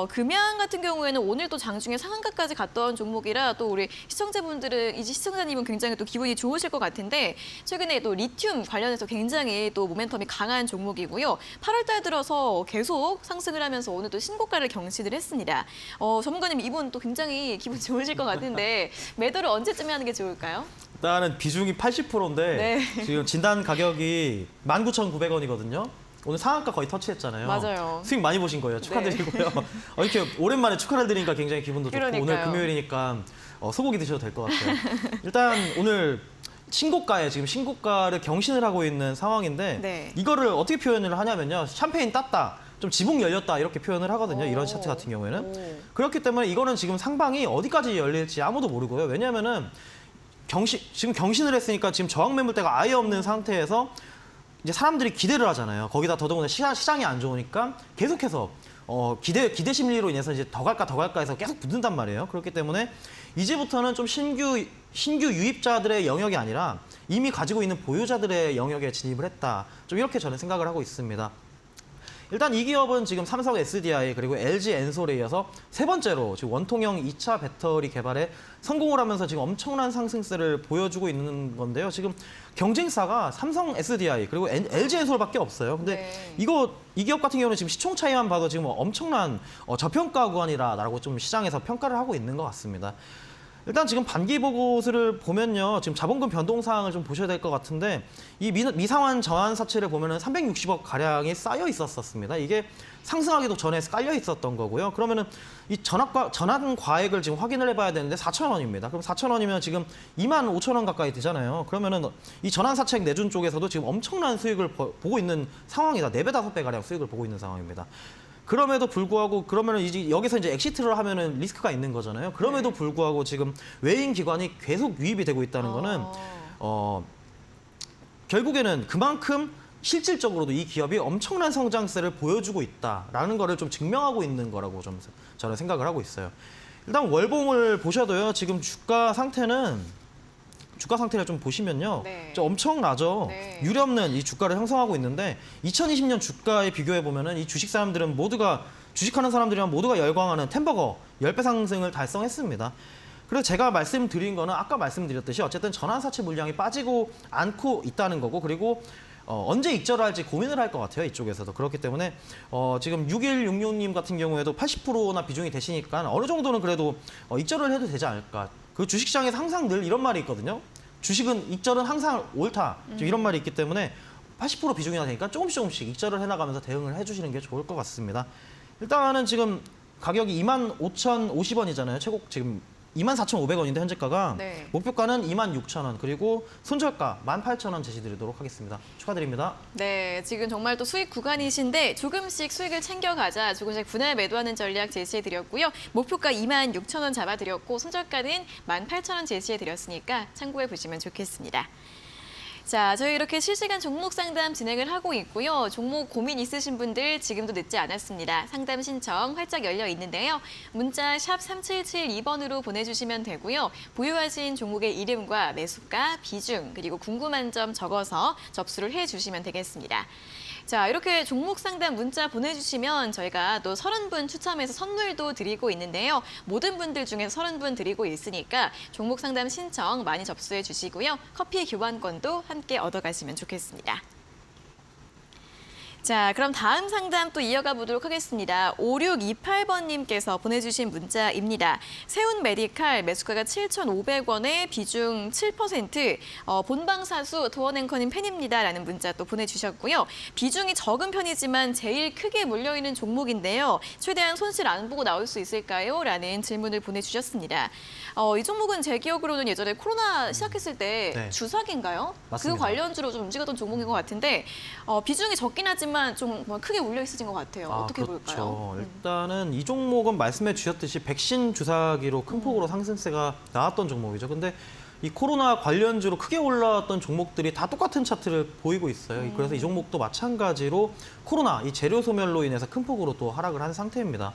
금양 같은 경우에는 오늘 또 장중에 상한가까지 갔던 종목이라 또 우리 시청자분들은 이제 시청자님은 굉장히 또 기분이 좋으실 것 같은데 최근에 또 리튬 관련해서 굉장히 또 모멘텀이 강한 종목이고요. 8월 달 들어서 계속 상승을 하면서 오늘 또 신고가를 경신을 했습니다. 전문가님 이분 또 굉장히 기분 좋으실 것 같은데 매도를 언제쯤에 하는 게 좋을까요? 일단은 비중이 80%인데 네. 지금 진단 가격이 19,900원이거든요. 오늘 상한가 거의 터치했잖아요. 맞아요. 수익 많이 보신 거예요. 축하드리고요. 이렇게 오랜만에 축하를 드리니까 굉장히 기분도 좋고 그러니까요. 오늘 금요일이니까 소고기 드셔도 될 것 같아요. 일단 오늘 신고가에 지금 신고가를 경신을 하고 있는 상황인데 네. 이거를 어떻게 표현을 하냐면요. 샴페인 땄다. 좀 지붕 열렸다 이렇게 표현을 하거든요. 이런 오. 차트 같은 경우에는. 오. 그렇기 때문에 이거는 지금 상방이 어디까지 열릴지 아무도 모르고요. 왜냐하면은 지금 경신을 했으니까 지금 저항 매물대가 아예 없는 상태에서 이제 사람들이 기대를 하잖아요. 거기다 더더군다나 시장이 안 좋으니까 계속해서 기대 심리로 인해서 이제 더 갈까 해서 계속 붙는단 말이에요. 그렇기 때문에 이제부터는 좀 신규 유입자들의 영역이 아니라 이미 가지고 있는 보유자들의 영역에 진입을 했다. 좀 이렇게 저는 생각을 하고 있습니다. 일단 이 기업은 지금 삼성 SDI 그리고 LG 엔솔에 이어서 세 번째로 지금 원통형 2차 배터리 개발에 성공을 하면서 지금 엄청난 상승세를 보여주고 있는 건데요. 지금 경쟁사가 삼성 SDI 그리고 LG 엔솔밖에 없어요. 근데 네. 이 기업 같은 경우는 지금 시총 차이만 봐도 지금 엄청난 저평가 구간이라고 좀 시장에서 평가를 하고 있는 것 같습니다. 일단 지금 반기 보고서를 보면요. 지금 자본금 변동 사항을 좀 보셔야 될 것 같은데 이 미상환 전환 사채를 보면은 360억 가량이 쌓여 있었습니다. 이게 상승하기도 전에 깔려 있었던 거고요. 그러면은 이 전환 과액을 지금 확인을 해봐야 되는데 4,000원입니다. 그럼 4,000원이면 지금 25,000원 가까이 되잖아요. 그러면은 이 전환 사채 내준 쪽에서도 지금 엄청난 수익을 보고 있는 상황이다. 4배, 5배 가량 수익을 보고 있는 상황입니다. 그럼에도 불구하고 그러면은 이제 여기서 이제 엑시트를 하면은 리스크가 있는 거잖아요. 그럼에도 불구하고 지금 외인 기관이 계속 유입이 되고 있다는 거는 결국에는 그만큼 실질적으로도 이 기업이 엄청난 성장세를 보여주고 있다라는 거를 좀 증명하고 있는 거라고 좀 저는 생각을 하고 있어요. 일단 월봉을 보셔도요. 지금 주가 상태를 좀 보시면요. 네. 좀 엄청나죠. 네. 유례없는 이 주가를 형성하고 있는데 2020년 주가에 비교해 보면은 이 주식하는 사람들이랑 모두가 열광하는 템버거 10배 상승을 달성했습니다. 그래서 제가 말씀드린 거는 아까 말씀드렸듯이 어쨌든 전환사채 물량이 빠지고 않고 있다는 거고 그리고 언제 익절을 할지 고민을 할 것 같아요. 이쪽에서도. 그렇기 때문에 지금 6166님 같은 경우에도 80%나 비중이 되시니까 어느 정도는 그래도 익절을 해도 되지 않을까. 그 주식시장에서 항상 늘 이런 말이 있거든요. 주식은 익절은 항상 옳다. 이런 말이 있기 때문에 80% 비중이나 되니까 조금씩 익절을 해나가면서 대응을 해주시는 게 좋을 것 같습니다. 일단은 지금 가격이 25,050원이잖아요. 최고 지금 24,500원인데 현재가가 네. 목표가는 26,000원 그리고 손절가 18,000원 제시드리도록 하겠습니다. 축하드립니다. 네, 지금 정말 또 수익 구간이신데 조금씩 수익을 챙겨가자 조금씩 분할 매도하는 전략 제시해드렸고요. 목표가 26,000원 잡아드렸고 손절가는 18,000원 제시해드렸으니까 참고해 보시면 좋겠습니다. 자, 저희 이렇게 실시간 종목 상담 진행을 하고 있고요. 종목 고민 있으신 분들 지금도 늦지 않았습니다. 상담 신청 활짝 열려 있는데요. 문자 샵 3772번으로 보내주시면 되고요. 보유하신 종목의 이름과 매수가, 비중, 그리고 궁금한 점 적어서 접수를 해주시면 되겠습니다. 자, 이렇게 종목 상담 문자 보내주시면 저희가 또 30분 추첨해서 선물도 드리고 있는데요. 모든 분들 중에서 30분 드리고 있으니까 종목 상담 신청 많이 접수해 주시고요. 커피 교환권도 함께 얻어가시면 좋겠습니다. 자, 그럼 다음 상담 또 이어가 보도록 하겠습니다. 5628번님께서 보내주신 문자입니다. 세운 메디칼 매수가가 7,500원에 비중 7%, 본방사수 도어앵커님 팬입니다라는 문자 또 보내주셨고요. 비중이 적은 편이지만 제일 크게 몰려있는 종목인데요. 최대한 손실 안 보고 나올 수 있을까요? 라는 질문을 보내주셨습니다. 이 종목은 제 기억으로는 예전에 코로나 시작했을 때 네. 주사기인가요? 맞습니다. 그 관련주로 좀 움직였던 종목인 것 같은데 비중이 적긴 하지만 좀 크게 몰려 있으신 것 같아요. 어떻게 그렇죠. 볼까요? 일단은 이 종목은 말씀해 주셨듯이 백신 주사기로 큰 폭으로 상승세가 나왔던 종목이죠. 근데 이 코로나 관련주로 크게 올라왔던 종목들이 다 똑같은 차트를 보이고 있어요. 그래서 이 종목도 마찬가지로 코로나 이 재료 소멸로 인해서 큰 폭으로 또 하락을 한 상태입니다.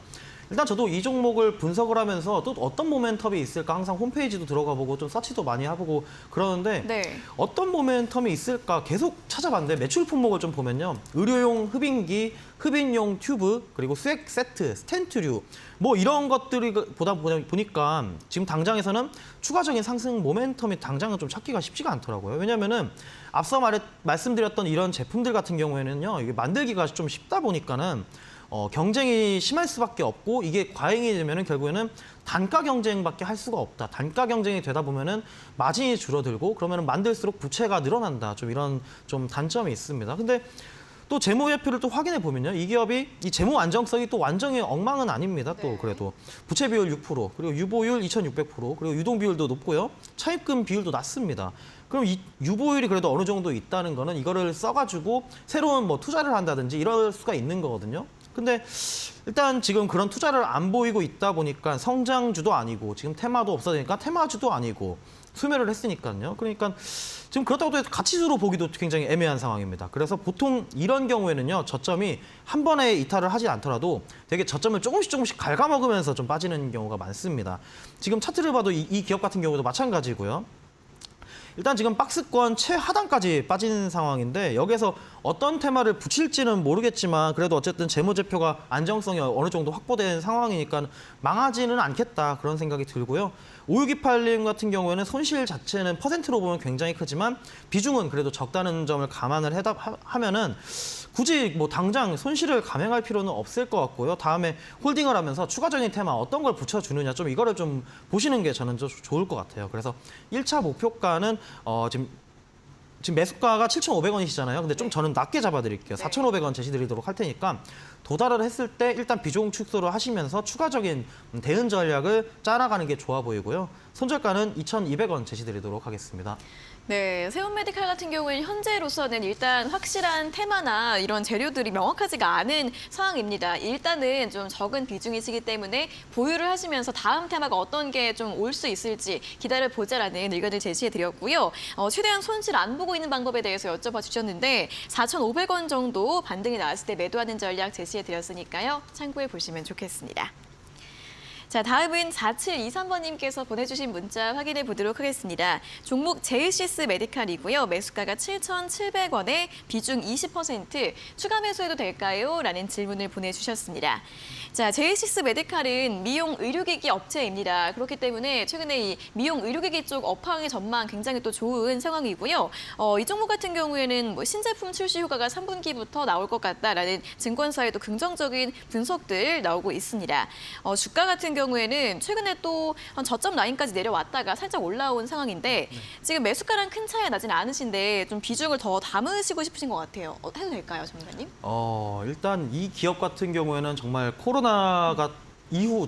일단 저도 이 종목을 분석을 하면서 또 어떤 모멘텀이 있을까 항상 홈페이지도 들어가 보고 좀 서치도 많이 해보고 그러는데 네. 어떤 모멘텀이 있을까 계속 찾아봤는데 매출 품목을 좀 보면요. 의료용 흡인기, 흡인용 튜브, 그리고 수액 세트, 스텐트류 뭐 이런 것들이 보다 보니까 지금 당장에서는 추가적인 상승 모멘텀이 당장은 좀 찾기가 쉽지가 않더라고요. 왜냐면은 앞서 말씀드렸던 이런 제품들 같은 경우에는요. 이게 만들기가 좀 쉽다 보니까는 경쟁이 심할 수밖에 없고 이게 과잉이 되면은 결국에는 단가 경쟁밖에 할 수가 없다. 단가 경쟁이 되다 보면은 마진이 줄어들고 그러면은 만들수록 부채가 늘어난다. 좀 이런 좀 단점이 있습니다. 근데 또 재무제표를 또 확인해 보면요. 이 기업이 이 재무 안정성이 또 완전히 엉망은 아닙니다. 또 네. 그래도 부채 비율 6%, 그리고 유보율 2,600%, 그리고 유동 비율도 높고요. 차입금 비율도 낮습니다. 그럼 이 유보율이 그래도 어느 정도 있다는 거는 이거를 써가지고 새로운 뭐 투자를 한다든지 이럴 수가 있는 거거든요. 근데 일단 지금 그런 투자를 안 보이고 있다 보니까 성장주도 아니고 지금 테마도 없어지니까 테마주도 아니고 소멸을 했으니까요. 그러니까 지금 그렇다고 해서 가치주로 보기도 굉장히 애매한 상황입니다. 그래서 보통 이런 경우에는요. 저점이 한 번에 이탈을 하지 않더라도 되게 저점을 조금씩 갉아먹으면서 좀 빠지는 경우가 많습니다. 지금 차트를 봐도 이 기업 같은 경우도 마찬가지고요. 일단 지금 박스권 최하단까지 빠진 상황인데 여기서 어떤 테마를 붙일지는 모르겠지만 그래도 어쨌든 재무제표가 안정성이 어느 정도 확보된 상황이니까 망하지는 않겠다 그런 생각이 들고요. 5628님 같은 경우에는 손실 자체는 퍼센트로 보면 굉장히 크지만 비중은 그래도 적다는 점을 감안을 하면은 굳이 뭐 당장 손실을 감행할 필요는 없을 것 같고요. 다음에 홀딩을 하면서 추가적인 테마 어떤 걸 붙여주느냐 좀 이거를 좀 보시는 게 저는 좀 좋을 것 같아요. 그래서 1차 목표가는 지금 매수가가 7,500원이시잖아요. 근데 좀 저는 낮게 잡아드릴게요. 네. 4,500원 제시드리도록 할 테니까 도달을 했을 때 일단 비중 축소를 하시면서 추가적인 대응 전략을 짜나가는 게 좋아 보이고요. 손절가는 2,200원 제시드리도록 하겠습니다. 네, 세운메디칼 같은 경우는 현재로서는 일단 확실한 테마나 이런 재료들이 명확하지가 않은 상황입니다. 일단은 좀 적은 비중이시기 때문에 보유를 하시면서 다음 테마가 어떤 게 좀 올 수 있을지 기다려보자라는 의견을 제시해드렸고요. 최대한 손실 안 보고 있는 방법에 대해서 여쭤봐 주셨는데 4,500원 정도 반등이 나왔을 때 매도하는 전략 제시해드렸으니까요. 참고해 보시면 좋겠습니다. 자, 다음은 4723번님께서 보내주신 문자 확인해 보도록 하겠습니다. 종목 제이시스 메디칼이고요. 매수가가 7,700원에 비중 20% 추가 매수해도 될까요? 라는 질문을 보내주셨습니다. 자, 제이시스 메디칼은 미용 의료기기 업체입니다. 그렇기 때문에 최근에 이 미용 의료기기 쪽 업황의 전망 굉장히 또 좋은 상황이고요. 이 종목 같은 경우에는 뭐 신제품 출시 효과가 3분기부터 나올 것 같다라는 증권사에도 긍정적인 분석들 나오고 있습니다. 주가 같은 경우에는 최근에 또 저점 라인까지 내려왔다가 살짝 올라온 상황인데 지금 매수가랑 큰 차이가 나진 않으신데 좀 비중을 더 담으시고 싶으신 것 같아요. 해도 될까요, 전문가님? 일단 이 기업 같은 경우에는 정말 코로나가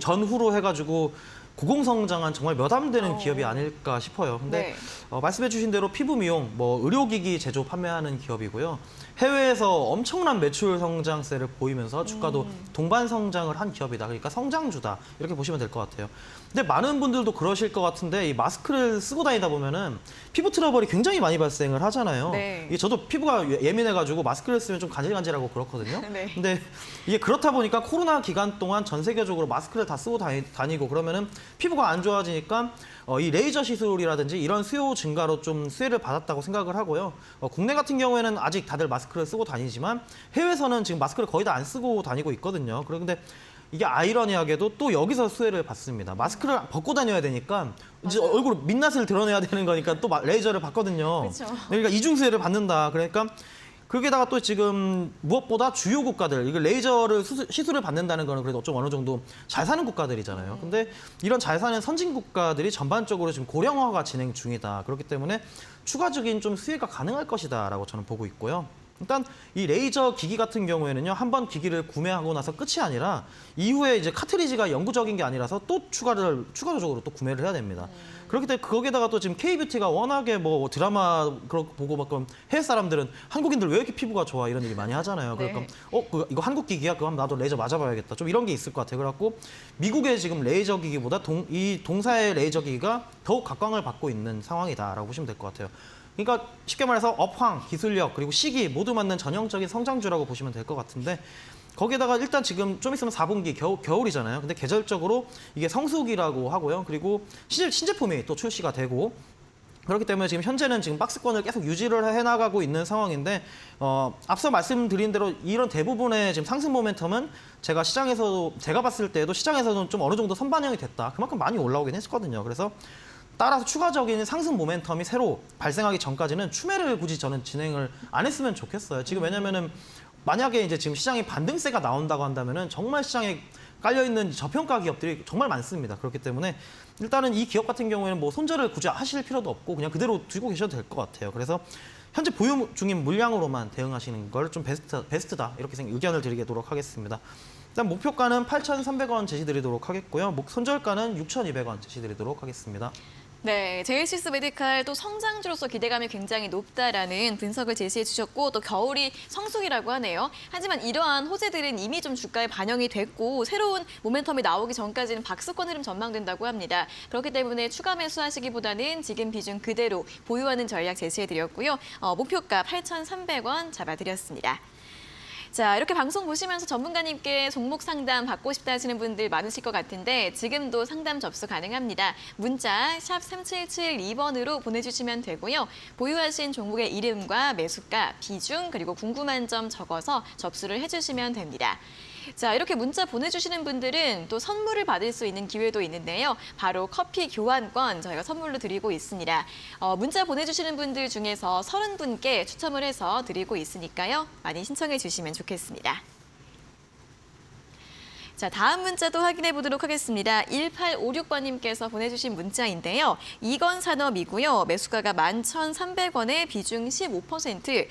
전후로 해가지고 고공성장한 정말 몇 안 되는 기업이 아닐까 싶어요. 근데 네. 말씀해 주신 대로 피부 미용, 뭐 의료기기 제조 판매하는 기업이고요. 해외에서 엄청난 매출 성장세를 보이면서 주가도 동반 성장을 한 기업이다. 그러니까 성장주다. 이렇게 보시면 될 것 같아요. 근데 많은 분들도 그러실 것 같은데 이 마스크를 쓰고 다니다 보면은 피부 트러블이 굉장히 많이 발생을 하잖아요. 네. 이게 저도 피부가 예민해가지고 마스크를 쓰면 좀 간질간질하고 그렇거든요. 네. 근데 이게 그렇다 보니까 코로나 기간 동안 전 세계적으로 마스크를 다 쓰고 다니고 그러면은 피부가 안 좋아지니까 이 레이저 시술이라든지 이런 수요 증가로 좀 수혜를 받았다고 생각을 하고요. 국내 같은 경우에는 아직 다들 마스크를 쓰고 다니지만 해외에서는 지금 마스크를 거의 다 안 쓰고 다니고 있거든요. 그런데 이게 아이러니하게도 또 여기서 수혜를 받습니다. 마스크를 벗고 다녀야 되니까 이제 얼굴 민낯을 드러내야 되는 거니까 또 레이저를 받거든요. 그렇죠. 그러니까 이중 수혜를 받는다. 그러니까 거기에다가 또 지금 무엇보다 주요 국가들, 이거 레이저를 시술을 받는다는 거는 그래도 좀 어느 정도 잘 사는 국가들이잖아요. 근데 이런 잘 사는 선진 국가들이 전반적으로 지금 고령화가 진행 중이다. 그렇기 때문에 추가적인 좀 수혜가 가능할 것이다라고 저는 보고 있고요. 일단 이 레이저 기기 같은 경우에는요, 한번 기기를 구매하고 나서 끝이 아니라 이후에 이제 카트리지가 영구적인 게 아니라서 또 추가적으로 또 구매를 해야 됩니다. 그렇기 때문에 거기에다가 또 지금 K뷰티가 워낙에 뭐 드라마 그런 거 보고 막 그럼 해외 사람들은 한국인들 왜 이렇게 피부가 좋아 이런 얘기 많이 하잖아요. 네. 그러니까 이거 한국 기기야? 그럼 나도 레이저 맞아봐야겠다. 좀 이런 게 있을 것 같아요. 그래갖고 미국의 지금 레이저 기기보다 이 동사의 레이저 기기가 더욱 각광을 받고 있는 상황이다라고 보시면 될 것 같아요. 그러니까 쉽게 말해서 업황, 기술력, 그리고 시기 모두 맞는 전형적인 성장주라고 보시면 될 것 같은데 거기에다가 일단 지금 좀 있으면 4분기 겨울이잖아요. 근데 계절적으로 이게 성수기라고 하고요. 그리고 신제품이 또 출시가 되고 그렇기 때문에 지금 현재는 지금 박스권을 계속 유지를 해나가고 있는 상황인데 앞서 말씀드린 대로 이런 대부분의 지금 상승 모멘텀은 제가 봤을 때도 시장에서는 좀 어느 정도 선반영이 됐다. 그만큼 많이 올라오긴 했거든요. 그래서 따라서 추가적인 상승 모멘텀이 새로 발생하기 전까지는 추매를 굳이 저는 진행을 안 했으면 좋겠어요. 지금 왜냐면은 만약에 이제 지금 시장에 반등세가 나온다고 한다면은 정말 시장에 깔려있는 저평가 기업들이 정말 많습니다. 그렇기 때문에 일단은 이 기업 같은 경우에는 뭐 손절을 굳이 하실 필요도 없고 그냥 그대로 두고 계셔도 될 것 같아요. 그래서 현재 보유 중인 물량으로만 대응하시는 걸 좀 베스트다 이렇게 의견을 드리도록 하겠습니다. 일단 목표가는 8,300원 제시드리도록 하겠고요. 손절가는 6,200원 제시드리도록 하겠습니다. 네, 제이시스 메디칼 또 성장주로서 기대감이 굉장히 높다라는 분석을 제시해 주셨고 또 겨울이 성수기라고 하네요. 하지만 이러한 호재들은 이미 좀 주가에 반영이 됐고 새로운 모멘텀이 나오기 전까지는 박스권 흐름 전망된다고 합니다. 그렇기 때문에 추가 매수하시기보다는 지금 비중 그대로 보유하는 전략 제시해 드렸고요. 목표가 8,300원 잡아드렸습니다. 자, 이렇게 방송 보시면서 전문가님께 종목 상담 받고 싶다 하시는 분들 많으실 것 같은데 지금도 상담 접수 가능합니다. 문자 샵 3772번으로 보내주시면 되고요. 보유하신 종목의 이름과 매수가, 비중, 그리고 궁금한 점 적어서 접수를 해주시면 됩니다. 자, 이렇게 문자 보내주시는 분들은 또 선물을 받을 수 있는 기회도 있는데요. 바로 커피 교환권 저희가 선물로 드리고 있습니다. 문자 보내주시는 분들 중에서 30분께 추첨을 해서 드리고 있으니까요. 많이 신청해 주시면 좋겠습니다. 자, 다음 문자도 확인해 보도록 하겠습니다. 1856번님께서 보내주신 문자인데요. 이건산업이고요. 매수가가 11,300원에 비중 15%.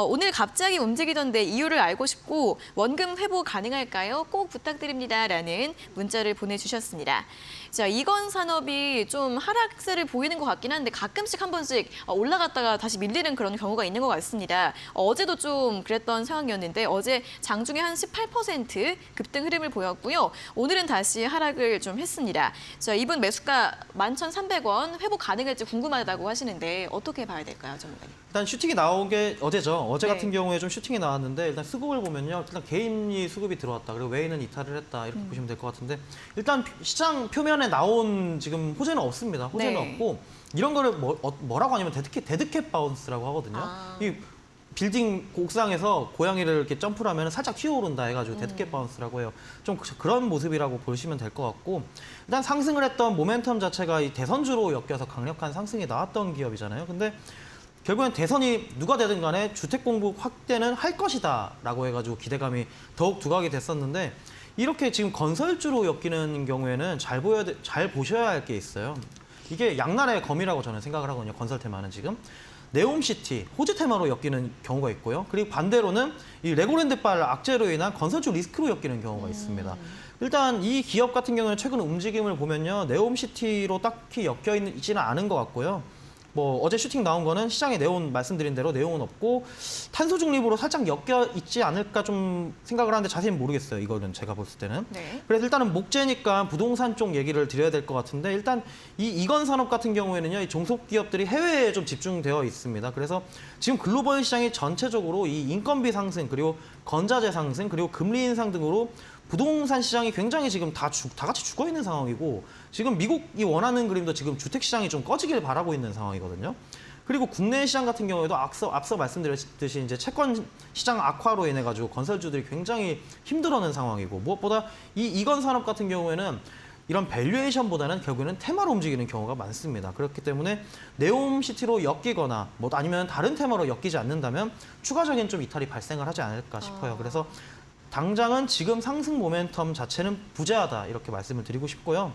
오늘 갑자기 움직이던데 이유를 알고 싶고 원금 회복 가능할까요? 꼭 부탁드립니다. 라는 문자를 보내주셨습니다. 자, 이건산업이 좀 하락세를 보이는 것 같긴 한데 가끔씩 한 번씩 올라갔다가 다시 밀리는 그런 경우가 있는 것 같습니다. 어제도 좀 그랬던 상황이었는데 어제 장중에 한 18% 급등 흐름을 보였고요. 오늘은 다시 하락을 좀 했습니다. 자, 이분 매수가 11,300원 회복 가능할지 궁금하다고 하시는데 어떻게 봐야 될까요, 전문가님? 일단 슈팅이 나온 게 어제죠. 어제 네. 같은 경우에 좀 슈팅이 나왔는데 일단 수급을 보면요. 일단 개인이 수급이 들어왔다. 그리고 외인은 이탈을 했다. 이렇게 보시면 될 것 같은데 일단 시장 표면에 나온 지금 호재는 없습니다. 호재는 네. 없고 이런 거를 뭐라고 하냐면 데드캣 바운스라고 하거든요. 이 빌딩 옥상에서 고양이를 이렇게 점프를 하면 살짝 튀어오른다 해가지고 데드캣 바운스라고 해요. 좀 그런 모습이라고 보시면 될 것 같고 일단 상승을 했던 모멘텀 자체가 이 대선주로 엮여서 강력한 상승이 나왔던 기업이잖아요. 근데 결국엔 대선이 누가 되든 간에 주택 공급 확대는 할 것이다 라고 해가지고 기대감이 더욱 두각이 됐었는데 이렇게 지금 건설주로 엮이는 경우에는 잘 보셔야 할 게 있어요. 이게 양날의 검이라고 저는 생각을 하거든요. 건설 테마는 지금. 네옴시티, 호재 테마로 엮이는 경우가 있고요. 그리고 반대로는 이 레고랜드발 악재로 인한 건설주 리스크로 엮이는 경우가 있습니다. 일단 이 기업 같은 경우는 최근 움직임을 보면요. 네옴시티로 딱히 엮여 있지는 않은 것 같고요. 뭐 어제 슈팅 나온 거는 시장에 네온 말씀드린 대로 네온은 없고 탄소 중립으로 살짝 엮여 있지 않을까 좀 생각을 하는데 자세히 모르겠어요. 이거는 제가 봤을 때는. 네. 그래서 일단은 목재니까 부동산 쪽 얘기를 드려야 될 것 같은데 일단 이건 산업 같은 경우에는요. 이 종속 기업들이 해외에 좀 집중되어 있습니다. 그래서 지금 글로벌 시장이 전체적으로 이 인건비 상승 그리고 건자재 상승 그리고 금리 인상 등으로 부동산 시장이 굉장히 지금 다 같이 죽어 있는 상황이고 지금 미국이 원하는 그림도 지금 주택 시장이 좀 꺼지길 바라고 있는 상황이거든요. 그리고 국내 시장 같은 경우에도 앞서 말씀드렸듯이 이제 채권 시장 악화로 인해 가지고 건설주들이 굉장히 힘들어하는 상황이고 무엇보다 이건 산업 같은 경우에는 이런 밸류에이션보다는 결국에는 테마로 움직이는 경우가 많습니다. 그렇기 때문에 네옴시티로 엮이거나 뭐 아니면 다른 테마로 엮이지 않는다면 추가적인 좀 이탈이 발생을 하지 않을까 싶어요. 그래서 당장은 지금 상승 모멘텀 자체는 부재하다 이렇게 말씀을 드리고 싶고요.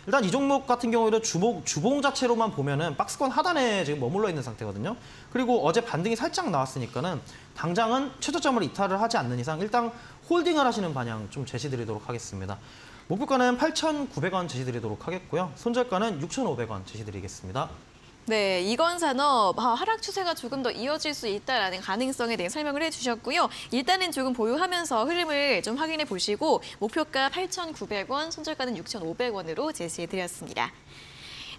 일단 이 종목 같은 경우에도 주봉 자체로만 보면은 박스권 하단에 지금 머물러 있는 상태거든요. 그리고 어제 반등이 살짝 나왔으니까는 당장은 최저점을 이탈을 하지 않는 이상 일단 홀딩을 하시는 방향 좀 제시드리도록 하겠습니다. 목표가는 8,900원 제시드리도록 하겠고요. 손절가는 6,500원 제시드리겠습니다. 네, 이건산업 하락 추세가 조금 더 이어질 수 있다라는 가능성에 대해 설명을 해주셨고요. 일단은 조금 보유하면서 흐름을 좀 확인해 보시고 목표가 8,900원, 손절가는 6,500원으로 제시해드렸습니다.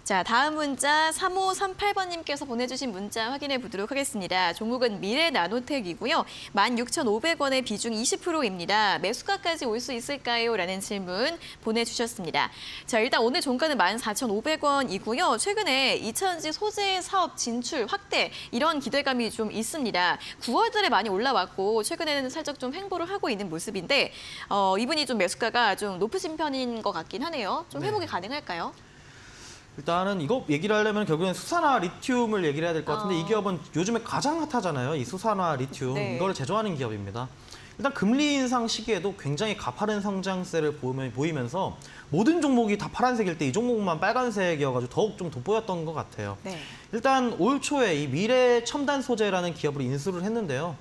자, 다음 문자 3538번님께서 보내주신 문자 확인해 보도록 하겠습니다. 종목은 미래나노텍이고요. 16,500원의 비중 20%입니다. 매수가까지 올 수 있을까요? 라는 질문 보내주셨습니다. 자, 일단 오늘 종가는 14,500원이고요. 최근에 2차전지 소재 사업 진출, 확대 이런 기대감이 좀 있습니다. 9월 달에 많이 올라왔고 최근에는 살짝 좀 횡보를 하고 있는 모습인데 이분이 좀 매수가가 좀 높으신 편인 것 같긴 하네요. 좀 회복이 가능할까요? 일단은 이거 얘기를 하려면 결국엔 수산화 리튬을 얘기를 해야 될 것 같은데 이 기업은 요즘에 가장 핫하잖아요. 이 수산화 리튬 네. 이거를 제조하는 기업입니다. 일단 금리 인상 시기에도 굉장히 가파른 성장세를 보이면서 모든 종목이 다 파란색일 때 이 종목만 빨간색이어가지고 더욱 좀 돋보였던 것 같아요. 네. 일단 올 초에 이 미래 첨단 소재라는 기업을 인수를 했는데요.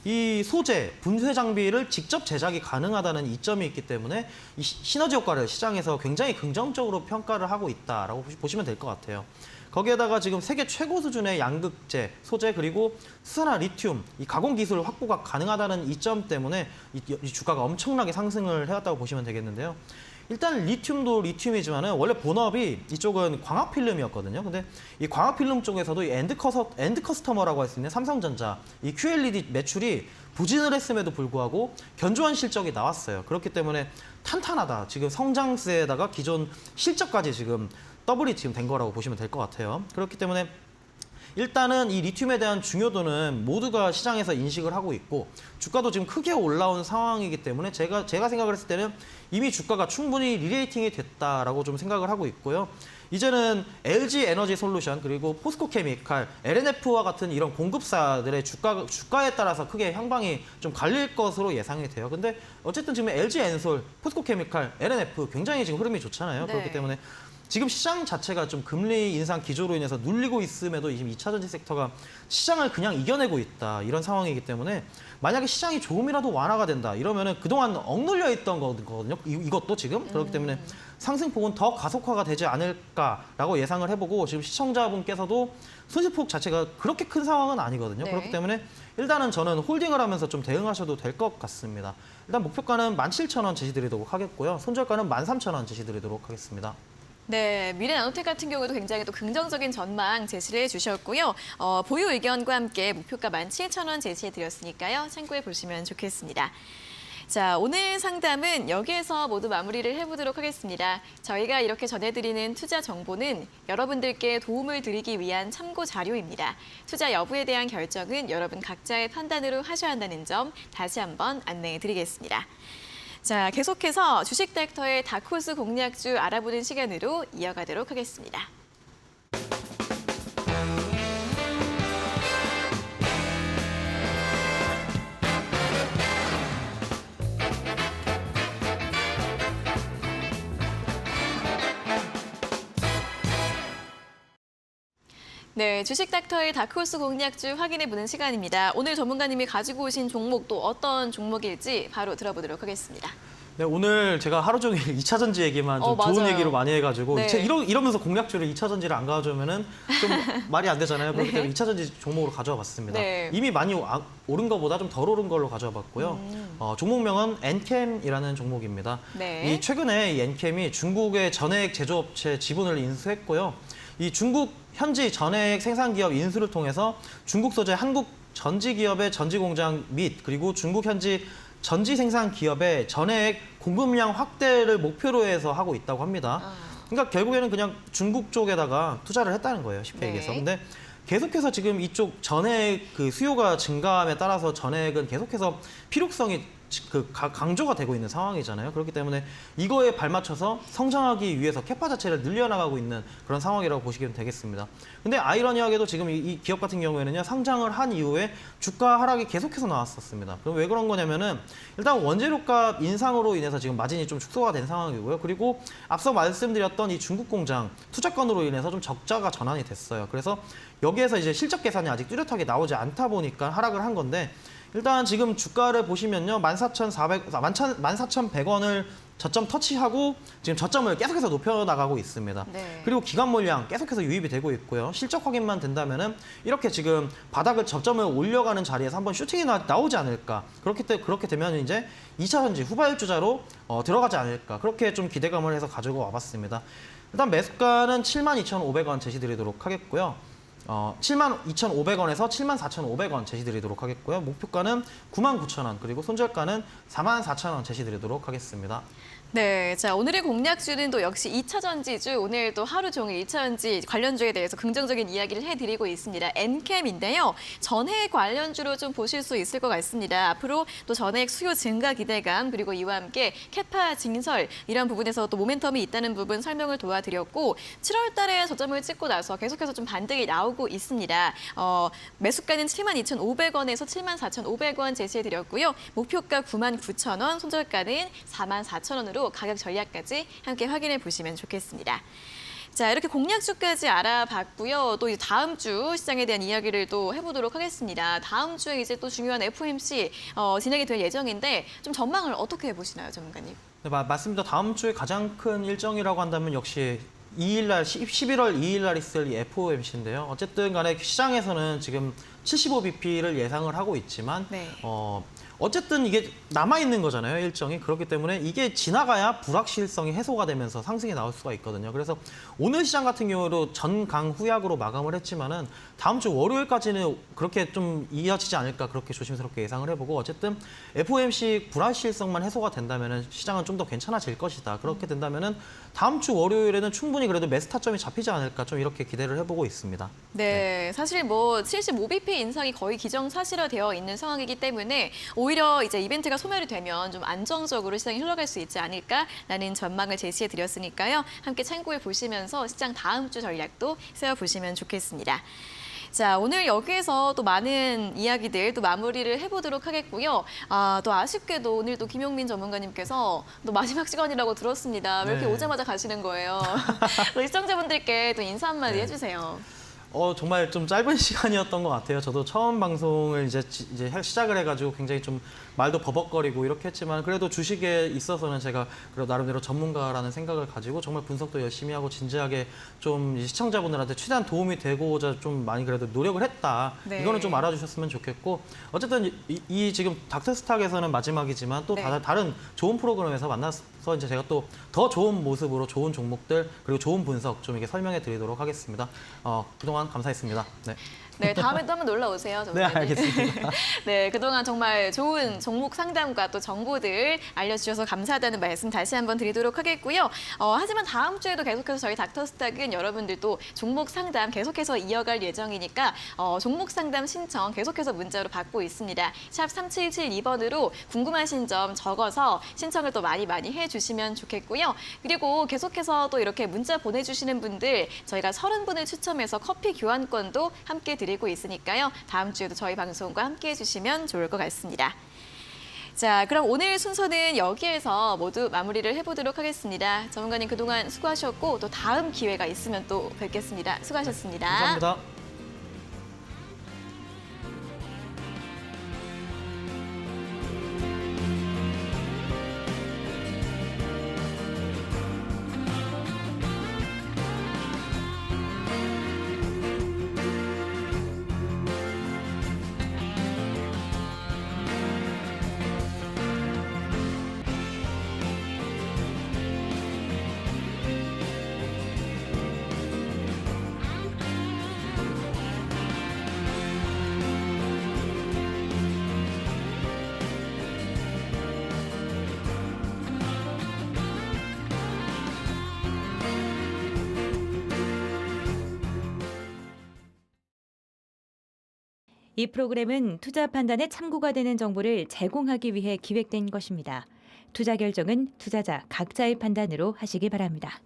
이 소재, 분쇄 장비를 직접 제작이 가능하다는 이점이 있기 때문에 이 시너지 효과를 시장에서 굉장히 긍정적으로 평가를 하고 있다라고 보시면 될 것 같아요. 거기에다가 지금 세계 최고 수준의 양극재, 소재 그리고 수산화 리튬, 이 가공 기술 확보가 가능하다는 이점 때문에 이 주가가 엄청나게 상승을 해왔다고 보시면 되겠는데요. 일단 리튬도 리튬이지만은 원래 본업이 이쪽은 광학 필름이었거든요. 근데 이 광학 필름 쪽에서도 이 엔드 커스터머라고 할 수 있는 삼성전자, 이 QLED 매출이 부진을 했음에도 불구하고 견조한 실적이 나왔어요. 그렇기 때문에 탄탄하다. 지금 성장세에다가 기존 실적까지 지금 더블이 지금 된 거라고 보시면 될 것 같아요. 그렇기 때문에 일단은 이 리튬에 대한 중요도는 모두가 시장에서 인식을 하고 있고 주가도 지금 크게 올라온 상황이기 때문에 제가 생각을 했을 때는 이미 주가가 충분히 리레이팅이 됐다라고 좀 생각을 하고 있고요. 이제는 LG 에너지 솔루션 그리고 포스코 케미칼, LNF와 같은 이런 공급사들의 주가에 따라서 크게 향방이 좀 갈릴 것으로 예상이 돼요. 근데 어쨌든 지금 LG 엔솔, 포스코 케미칼, LNF 굉장히 지금 흐름이 좋잖아요. 네. 그렇기 때문에 지금 시장 자체가 좀 금리 인상 기조로 인해서 눌리고 있음에도 지금 2차전지 섹터가 시장을 그냥 이겨내고 있다. 이런 상황이기 때문에 만약에 시장이 조금이라도 완화가 된다. 이러면은 그동안 억눌려 있던 거거든요. 이것도 지금. 그렇기 때문에 상승폭은 더 가속화가 되지 않을까라고 예상을 해보고 지금 시청자분께서도 손실폭 자체가 그렇게 큰 상황은 아니거든요. 네. 그렇기 때문에 일단은 저는 홀딩을 하면서 좀 대응하셔도 될 것 같습니다. 일단 목표가는 17,000원 제시드리도록 하겠고요. 손절가는 13,000원 제시드리도록 하겠습니다. 네, 미래나노텍 같은 경우도 굉장히 또 긍정적인 전망 제시를 해주셨고요. 보유 의견과 함께 목표가 17,000원 제시해드렸으니까요. 참고해 보시면 좋겠습니다. 자, 오늘 상담은 여기에서 모두 마무리를 해보도록 하겠습니다. 저희가 이렇게 전해드리는 투자 정보는 여러분들께 도움을 드리기 위한 참고 자료입니다. 투자 여부에 대한 결정은 여러분 각자의 판단으로 하셔야 한다는 점 다시 한번 안내해 드리겠습니다. 자, 계속해서 주식 닥터의 다크호스 공략주 알아보는 시간으로 이어가도록 하겠습니다. 네, 주식 닥터의 다크호스 공략주 확인해보는 시간입니다. 오늘 전문가님이 가지고 오신 종목 또 어떤 종목일지 바로 들어보도록 하겠습니다. 네, 오늘 제가 하루 종일 2차 전지 얘기만 좀 좋은 맞아요. 얘기로 많이 해가지고 네. 이러면서 공략주를 2차 전지를 안 가져오면은 좀 말이 안 되잖아요. 그렇기 때문에 2차 전지 종목으로 가져와 봤습니다. 네. 이미 많이 오른 것보다 좀 덜 오른 걸로 가져와 봤고요. 종목명은 엔캠이라는 종목입니다. 네. 이 최근에 이 엔캠이 중국의 전해액 제조업체 지분을 인수했고요. 이 중국 현지 전해액 생산기업 인수를 통해서 중국 소재 한국 전지 기업의 전지 공장 및 그리고 중국 현지 전지 생산 기업의 전해액 공급량 확대를 목표로 해서 하고 있다고 합니다. 그러니까 결국에는 그냥 중국 쪽에다가 투자를 했다는 거예요. 쉽게 네. 얘기해서. 근데 계속해서 지금 이쪽 전해액 그 수요가 증가함에 따라서 전해액은 계속해서 필요성이 강조가 되고 있는 상황이잖아요. 그렇기 때문에 이거에 발맞춰서 성장하기 위해서 캐파 자체를 늘려나가고 있는 그런 상황이라고 보시면 되겠습니다. 근데 아이러니하게도 지금 이 기업 같은 경우에는요, 상장을 한 이후에 주가 하락이 계속해서 나왔었습니다. 그럼 왜 그런 거냐면은 일단 원재료값 인상으로 인해서 지금 마진이 좀 축소가 된 상황이고요. 그리고 앞서 말씀드렸던 이 중국 공장 투자건으로 인해서 좀 적자가 전환이 됐어요. 그래서 여기에서 이제 실적 계산이 아직 뚜렷하게 나오지 않다 보니까 하락을 한 건데, 일단 지금 주가를 보시면요, 14,100원을 저점 터치하고 지금 저점을 계속해서 높여나가고 있습니다. 네. 그리고 기관 물량 계속해서 유입이 되고 있고요. 실적 확인만 된다면은 이렇게 지금 바닥을 저점을 올려가는 자리에서 한번 슈팅이 나오지 않을까. 그렇게 되면 이제 2차 전지 후발주자로 들어가지 않을까. 그렇게 좀 기대감을 해서 가지고 와봤습니다. 일단 매수가는 72,500원 제시드리도록 하겠고요. 72,500원에서 74,500원 제시드리도록 하겠고요. 목표가는 99,000원, 그리고 손절가는 44,000원 제시드리도록 하겠습니다. 네, 자 오늘의 공략주는 또 역시 2차 전지주, 오늘 또 하루 종일 2차 전지 관련주에 대해서 긍정적인 이야기를 해드리고 있습니다. 엔캠인데요, 전해액 관련주로 좀 보실 수 있을 것 같습니다. 앞으로 또 전해액 수요 증가 기대감, 그리고 이와 함께 캐파 증설 이런 부분에서 또 모멘텀이 있다는 부분 설명을 도와드렸고, 7월 달에 저점을 찍고 나서 계속해서 좀 반등이 나오고 있습니다. 매수가는 72,500원에서 74,500원 제시해드렸고요. 목표가 99,000원, 손절가는 44,000원으로 가격 전략까지 함께 확인해 보시면 좋겠습니다. 자, 이렇게 공략주까지 알아봤고요. 또 이제 다음 주 시장에 대한 이야기를 또 해보도록 하겠습니다. 다음 주에 이제 또 중요한 FOMC 진행이 될 예정인데 좀 전망을 어떻게 보시나요, 전문가님? 네, 맞습니다. 다음 주에 가장 큰 일정이라고 한다면 역시 11월 2일 날 있을 이 FOMC인데요. 어쨌든 간에 시장에서는 지금 75bp를 예상을 하고 있지만 네. 어쨌든 이게 남아있는 거잖아요, 일정이. 그렇기 때문에 이게 지나가야 불확실성이 해소가 되면서 상승이 나올 수가 있거든요. 그래서 오늘 시장 같은 경우도 전강 후약으로 마감을 했지만은 다음 주 월요일까지는 그렇게 좀 이어지지 않을까, 그렇게 조심스럽게 예상을 해보고, 어쨌든 FOMC 불확실성만 해소가 된다면은 시장은 좀 더 괜찮아질 것이다. 그렇게 된다면은 다음 주 월요일에는 충분히 그래도 매수 타점이 잡히지 않을까, 좀 이렇게 기대를 해보고 있습니다. 네, 사실 뭐 75bp 인상이 거의 기정사실화되어 있는 상황이기 때문에 오히려 이제 이벤트가 소멸이 되면 좀 안정적으로 시장이 흘러갈 수 있지 않을까라는 전망을 제시해 드렸으니까요. 함께 참고해 보시면서 시장 다음 주 전략도 세워 보시면 좋겠습니다. 자, 오늘 여기에서 또 많은 이야기들 또 마무리를 해보도록 하겠고요. 또 아쉽게도 오늘 또 김용민 전문가님께서 또 마지막 시간이라고 들었습니다. 왜 이렇게 네. 오자마자 가시는 거예요? 우리 시청자분들께 또 인사 한마디 네. 해주세요. 정말 좀 짧은 시간이었던 것 같아요. 저도 처음 방송을 이제 시작을 해가지고 굉장히 좀 말도 버벅거리고 이렇게 했지만, 그래도 주식에 있어서는 제가 그래도 나름대로 전문가라는 생각을 가지고 정말 분석도 열심히 하고 진지하게 좀 시청자분들한테 최대한 도움이 되고자 좀 많이 그래도 노력을 했다. 네. 이거는 좀 알아주셨으면 좋겠고, 어쨌든 이 지금 닥터스탁에서는 마지막이지만 또 네. 다른 좋은 프로그램에서 만나서 이제 제가 또 더 좋은 모습으로 좋은 종목들 그리고 좋은 분석 좀 이렇게 설명해 드리도록 하겠습니다. 그동안 감사했습니다. 네. 네, 다음에도 한번 놀러 오세요. 네, 전문가님. 알겠습니다. 네, 그동안 정말 좋은 종목 상담과 또 정보들 알려주셔서 감사하다는 말씀 다시 한번 드리도록 하겠고요. 하지만 다음 주에도 계속해서 저희 닥터스탁은 여러분들도 종목 상담 계속해서 이어갈 예정이니까 종목 상담 신청 계속해서 문자로 받고 있습니다. 샵 3772번으로 궁금하신 점 적어서 신청을 또 많이 해주시면 좋겠고요. 그리고 계속해서 또 이렇게 문자 보내주시는 분들 저희가 30분을 추첨해서 커피 교환권도 함께 드리고 있으니까요. 다음 주에도 저희 방송과 함께 해주시면 좋을 것 같습니다. 자, 그럼 오늘 순서는 여기에서 모두 마무리를 해보도록 하겠습니다. 전문가님 그동안 수고하셨고 또 다음 기회가 있으면 또 뵙겠습니다. 수고하셨습니다. 감사합니다. 이 프로그램은 투자 판단에 참고가 되는 정보를 제공하기 위해 기획된 것입니다. 투자 결정은 투자자 각자의 판단으로 하시기 바랍니다.